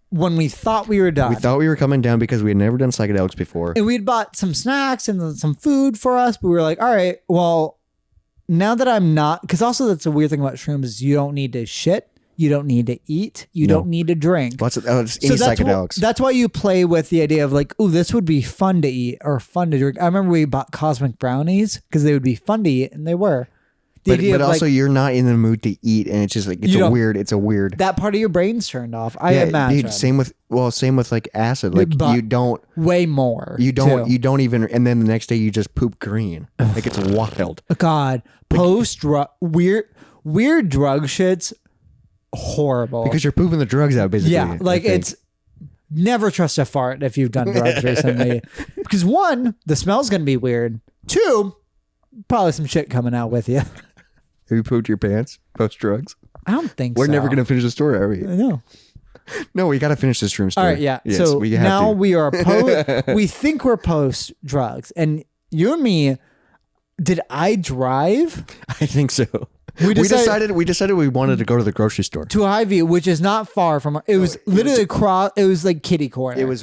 when we thought we were done. We thought we were coming down because we had never done psychedelics before. And we'd bought some snacks and some food for us, but we were like, all right, well, now that I'm not, because also that's a weird thing about shrooms is you don't need to shit, you don't need to eat, you don't need to drink. Psychedelics. That's why you play with the idea of like, oh, this would be fun to eat or fun to drink. I remember we bought cosmic brownies because they would be fun to eat, and they were. But also you're not in the mood to eat, and it's just like it's a weird that part of your brain's turned off. I imagine. Dude, same with like acid. Like you don't way more. You don't even, and then the next day you just poop green. Like it's wild. God, post drug weird drug shit's horrible because you're pooping the drugs out basically. Yeah, like it's never trust a fart if you've done drugs recently because 1, the smell's gonna be weird. 2, probably some shit coming out with you. Have you pooped your pants post drugs? I don't think We're never going to finish the story, are we? I know. No, we got to finish this room story. All right, yeah. Yes, so we have now to. we are we think we're post drugs. And you and me, did I drive? I think so. We decided we wanted to go to the grocery store. To Hy-Vee, which is not far from it was literally across, it was like kitty corner. It was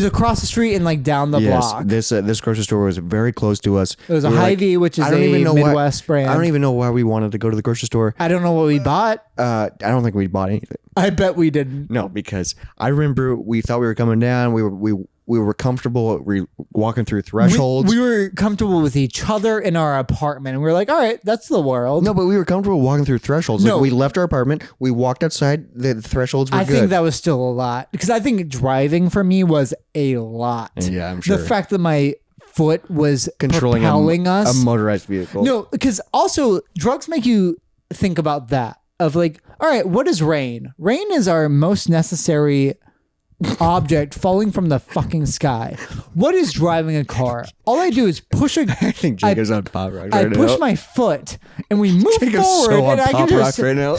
across the street and like down the block. This grocery store was very close to us. It was a Hy-Vee, which is a Midwest brand. I don't even know why we wanted to go to the grocery store. I don't know what we bought. I don't think we bought anything. I bet we didn't. No, because I remember we thought we were coming down. We were comfortable walking through thresholds. We were comfortable with each other in our apartment. And we were like, all right, that's the world. No, but we were comfortable walking through thresholds. No. Like we left our apartment. We walked outside. The thresholds were good. I think that was still a lot. Because I think driving for me was a lot. Yeah, I'm sure. The fact that my foot was controlling propelling us. A motorized vehicle. No, because also drugs make you think about that. Of like, all right, what is rain? Rain is our most necessary object falling from the fucking sky. What is driving a car? All I do is push a. I think Jacob's on Pop Rocks I right push now. my foot and we move Jacob's forward, so on and I can Pop just Rocks right now.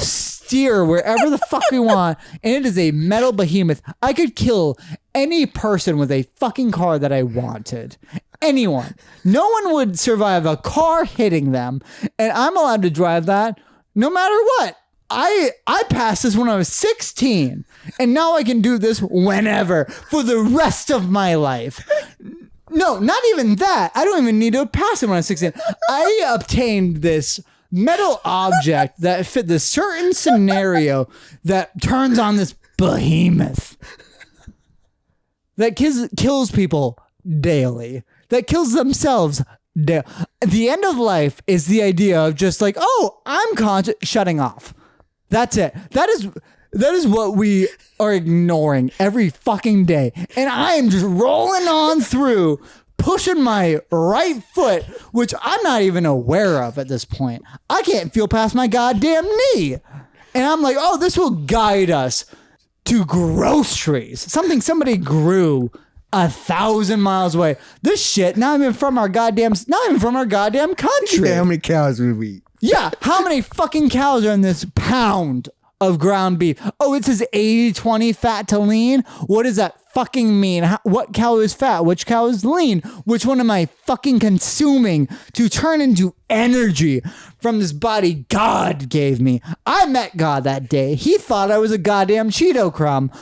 steer wherever the fuck we want. And it is a metal behemoth. I could kill any person with a fucking car that I wanted. Anyone. No one would survive a car hitting them, and I'm allowed to drive that no matter what. I passed this when I was 16, and now I can do this whenever for the rest of my life. No, not even that. I don't even need to pass it when I was 16. I obtained this metal object that fit this certain scenario that turns on this behemoth that kills people daily, that kills themselves daily. The end of life is the idea of just like, oh, I'm conscious, shutting off. That's it. That is what we are ignoring every fucking day. And I am just rolling on through, pushing my right foot, which I'm not even aware of at this point. I can't feel past my goddamn knee. And I'm like, oh, this will guide us to groceries. Something somebody grew 1,000 miles away. This shit, not even from our goddamn country. Yeah, how many cows would we eat? Yeah, how many fucking cows are in this pound of ground beef? Oh, it says 80-20 fat to lean. What does that fucking mean? What cow is fat? Which cow is lean? Which one am I fucking consuming to turn into energy from this body God gave me? I met God that day. He thought I was a goddamn Cheeto crumb.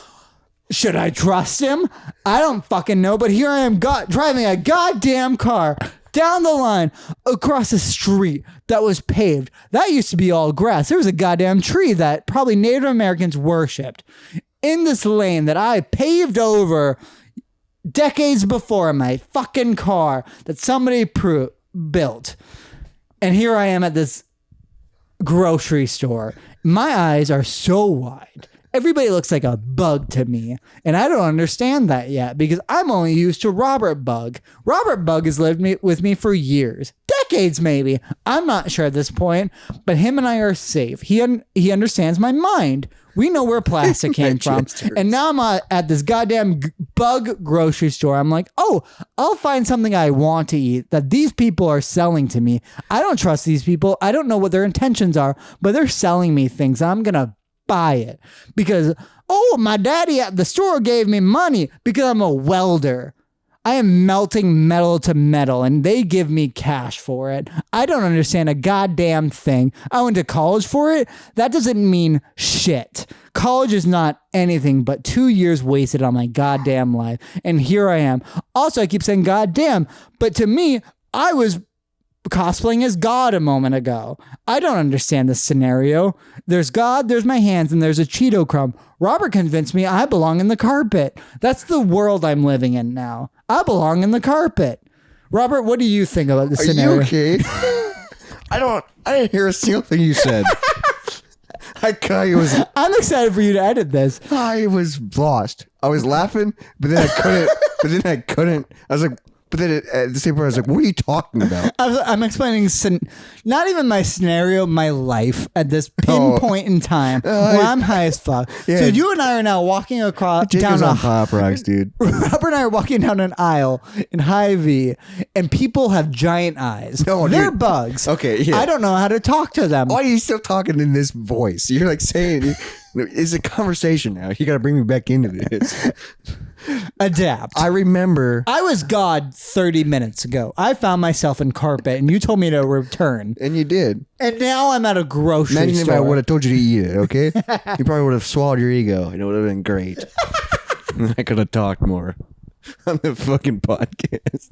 Should I trust him? I don't fucking know, but here I am driving a goddamn car down the line across a street that was paved. That used to be all grass. There was a goddamn tree that probably Native Americans worshipped in this lane that I paved over decades before in my fucking car that somebody built. And here I am at this grocery store. My eyes are so wide. Everybody looks like a bug to me, and I don't understand that yet because I'm only used to Robert Bug. Robert Bug has lived with me for years, decades maybe. I'm not sure at this point, but him and I are safe. He understands my mind. We know where plastic came from, and now I'm at this goddamn bug grocery store. I'm like, oh, I'll find something I want to eat that these people are selling to me. I don't trust these people. I don't know what their intentions are, but they're selling me things. I'm gonna buy it because, oh, my daddy at the store gave me money because I'm a welder. I am melting metal to metal and they give me cash for it. I don't understand a goddamn thing. I went to college for it. That doesn't mean shit. College is not anything but 2 years wasted on my goddamn life. And here I am. Also, I keep saying goddamn, but to me, I was cosplaying as God a moment ago. I don't understand this scenario. There's God, there's my hands, and there's a Cheeto crumb. Robert convinced me I belong in the carpet. That's the world I'm living in now. I belong in the carpet. Robert, what do you think about this scenario? Are you okay? I didn't hear a single thing you said. I'm excited for you to edit this. I was lost. I was laughing, but then I couldn't. I was like, but then at the same point, I was like, what are you talking about? I'm explaining not even my scenario, my life at this pinpoint in time where I'm high as fuck. Yeah. So you and I are now walking across down on Pop Rocks, dude. Robert and I are walking down an aisle in Hy-Vee, and people have giant eyes. No, they're dude. bugs. Okay, yeah. I don't know how to talk to them. Why are you still talking in this voice? You're like saying it's a conversation now. You got to bring me back into this. Adapt. I remember I was God 30 minutes ago. I found myself in carpet and you told me to return. And you did. And now I'm at a grocery Imagine store. if I would have told you to eat it, okay? You probably would have swallowed your ego and it would have been great. And I could have talked more on the fucking podcast.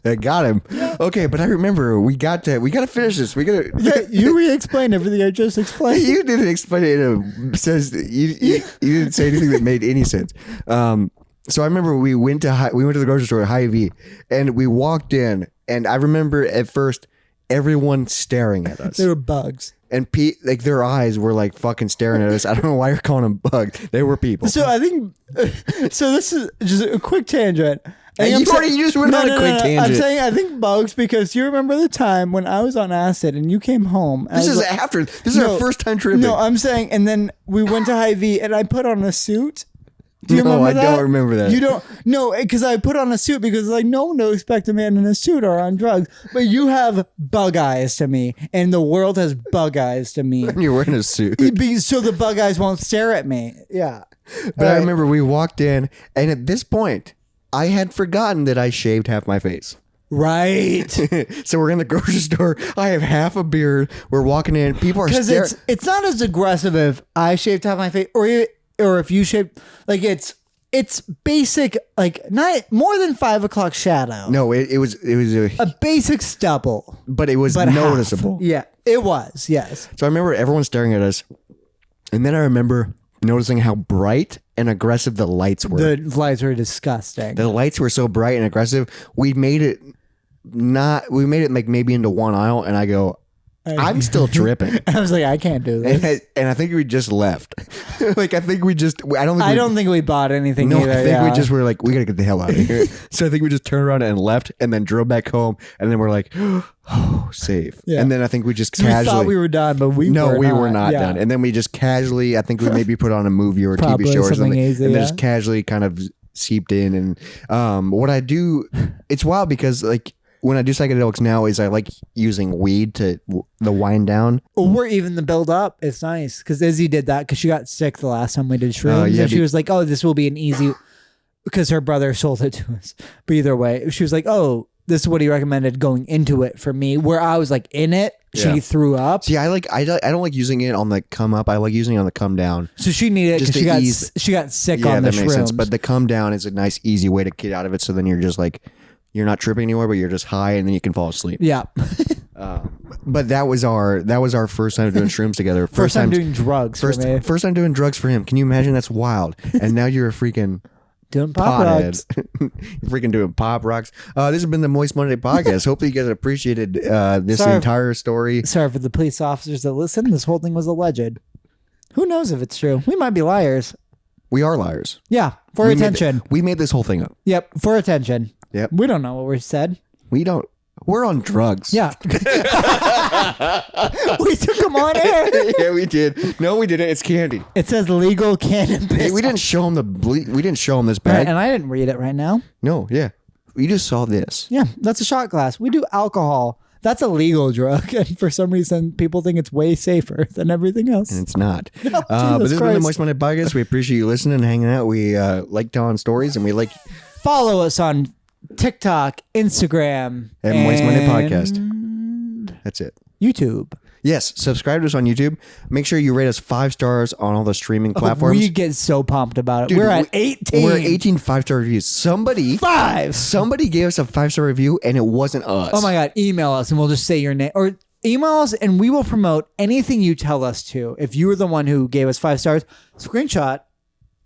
I got him. Okay, but I remember we got to finish this. You re-explained everything I just explained. You didn't explain it in a sense. You didn't say anything that made any sense. So I remember we went to the grocery store at Hy-Vee and we walked in, and I remember at first everyone staring at us. They were bugs. And like their eyes were like fucking staring at us. I don't know why you're calling them bugs. They were people. So I think so. This is just a quick tangent. You just went on a quick tangent. I'm saying I think bugs because you remember the time when I was on acid and you came home. This is our first time tripping. No, I'm saying, and then we went to Hy-Vee and I put on a suit. Do you remember that? I don't remember that. You don't? No, because I put on a suit because like no one will expect a man in a suit or on drugs. But you have bug eyes to me, and the world has bug eyes to me. You're wearing a suit. So the bug eyes won't stare at me. Yeah. But I remember we walked in, and at this point, I had forgotten that I shaved half my face. Right. So we're in the grocery store. I have half a beard. We're walking in. People are staring. Because it's not as aggressive if I shaved half my face or if you shaved. Like it's basic, like not more than 5 o'clock shadow. No, it was a basic stubble. But it was noticeable. Half. Yeah, it was. Yes. So I remember everyone staring at us, and then I remember noticing how bright and aggressive the lights were. The lights were disgusting. The lights were so bright and aggressive. We made it like maybe into one aisle, and I go, I'm still tripping. I was like, I can't do this. And I think we just left. Like, I think we just, I don't think we bought anything no, either. I think we just were like, we got to get the hell out of here. So I think we just turned around and left and then drove back home. And then we're like, oh, safe. Yeah. And then I think we just casually. We thought we were done, but we were not done. And then we just casually, I think we maybe put on a movie or a TV show or something. Easy, and then just casually kind of seeped in. And what I do, it's wild because like, when I do psychedelics now is I like using weed to the wind down. Or even the build up. It's nice because Izzy did that because she got sick the last time we did shrooms. And she was like, oh, this will be an easy, because her brother sold it to us. But either way, she was like, oh, this is what he recommended going into it for me. Where I was like in it, she threw up. See, I don't like using it on the come up. I like using it on the come down. So she needed it because she got sick on the shrooms. Makes sense. But the come down is a nice, easy way to get out of it. So then you're just like, you're not tripping anymore, but you're just high, and then you can fall asleep. Yeah. But that was our first time doing shrooms together. First time doing drugs. First time doing drugs for him. Can you imagine? That's wild. And now you're a freaking doing pop rocks. You're freaking doing pop rocks. This has been the Moist Monday podcast. Hopefully you guys appreciated this entire story. Sorry for the police officers that listen. This whole thing was alleged. Who knows if it's true? We might be liars. We are liars. Yeah, for attention. We made this whole thing up. Yep, for attention. Yep. We don't know what we said. We don't. We're on drugs. Yeah. We took them on air. Yeah, we did. No, we didn't. It's candy. It says legal cannabis. Hey, we didn't show him we didn't show him this bag. Right, and I didn't read it right now. No, yeah. We just saw this. Yeah, that's a shot glass. We do alcohol. That's a legal drug, and for some reason, people think it's way safer than everything else. And it's not. But this has been the Moist Monday podcast. We appreciate you listening and hanging out. We like telling stories, and we like... Follow us on TikTok, Instagram, and Moist Monday Podcast. That's it. YouTube. Yes, subscribe to us on YouTube. Make sure you rate us 5 stars on all the streaming platforms. We get so pumped about it. Dude, we're at 18. We're at 18 5-star reviews. Somebody gave us a 5-star review, and it wasn't us. Oh my God. Email us, and we'll just say your name. Or email us, and we will promote anything you tell us to. If you were the one who gave us 5 stars, screenshot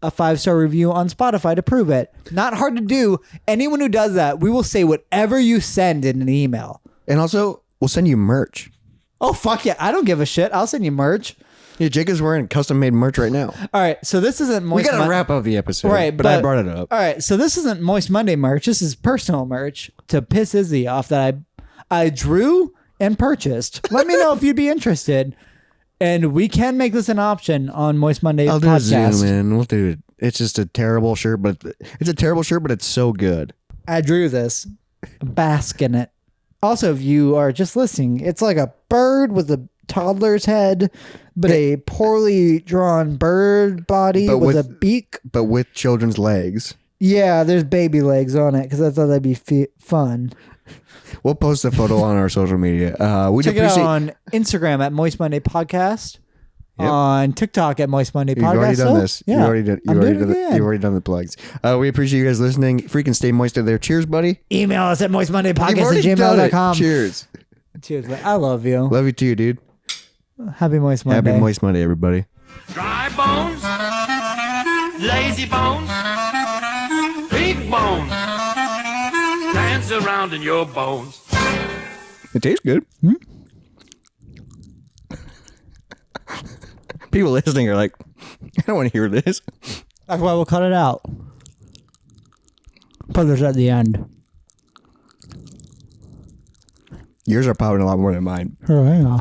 a 5-star review on Spotify to prove it. Not hard to do. Anyone who does that, we will say whatever you send in an email. And also, we'll send you merch. Oh, fuck yeah. I don't give a shit. I'll send you merch. Yeah, Jake is wearing custom-made merch right now. All right, so this isn't Moist We got to wrap up the episode, right? But I brought it up. All right, so this isn't Moist Monday merch. This is personal merch to piss Izzy off that I drew and purchased. Let me know if you'd be interested. And we can make this an option on Moist Monday I'll podcast. do a Zoom in. We'll do it. It's just a terrible shirt, but it's so good. I drew this. Bask in it. Also, if you are just listening, it's like a bird with a toddler's head, but a poorly drawn bird body with a beak. But with children's legs. Yeah, there's baby legs on it because I thought that'd be fun. We'll post a photo on our social media. Check it out on Instagram at Moist Monday Podcast. Yep. On TikTok at Moist Monday Podcast. You've already done this. Yeah. You've already done the plugs. We appreciate you guys listening. Freaking stay moist out there. Cheers, buddy. Email us at moistmondaypodcast@gmail.com. Cheers. Cheers. I love you. Love you too, dude. Happy Moist Monday. Happy Moist Monday, everybody. Dry bones, lazy bones, big bones, dance around in your bones. It tastes good. People listening are like, I don't want to hear this. That's why we'll cut it out. put this at the end. Yours are popping a lot more than mine. Oh, yeah.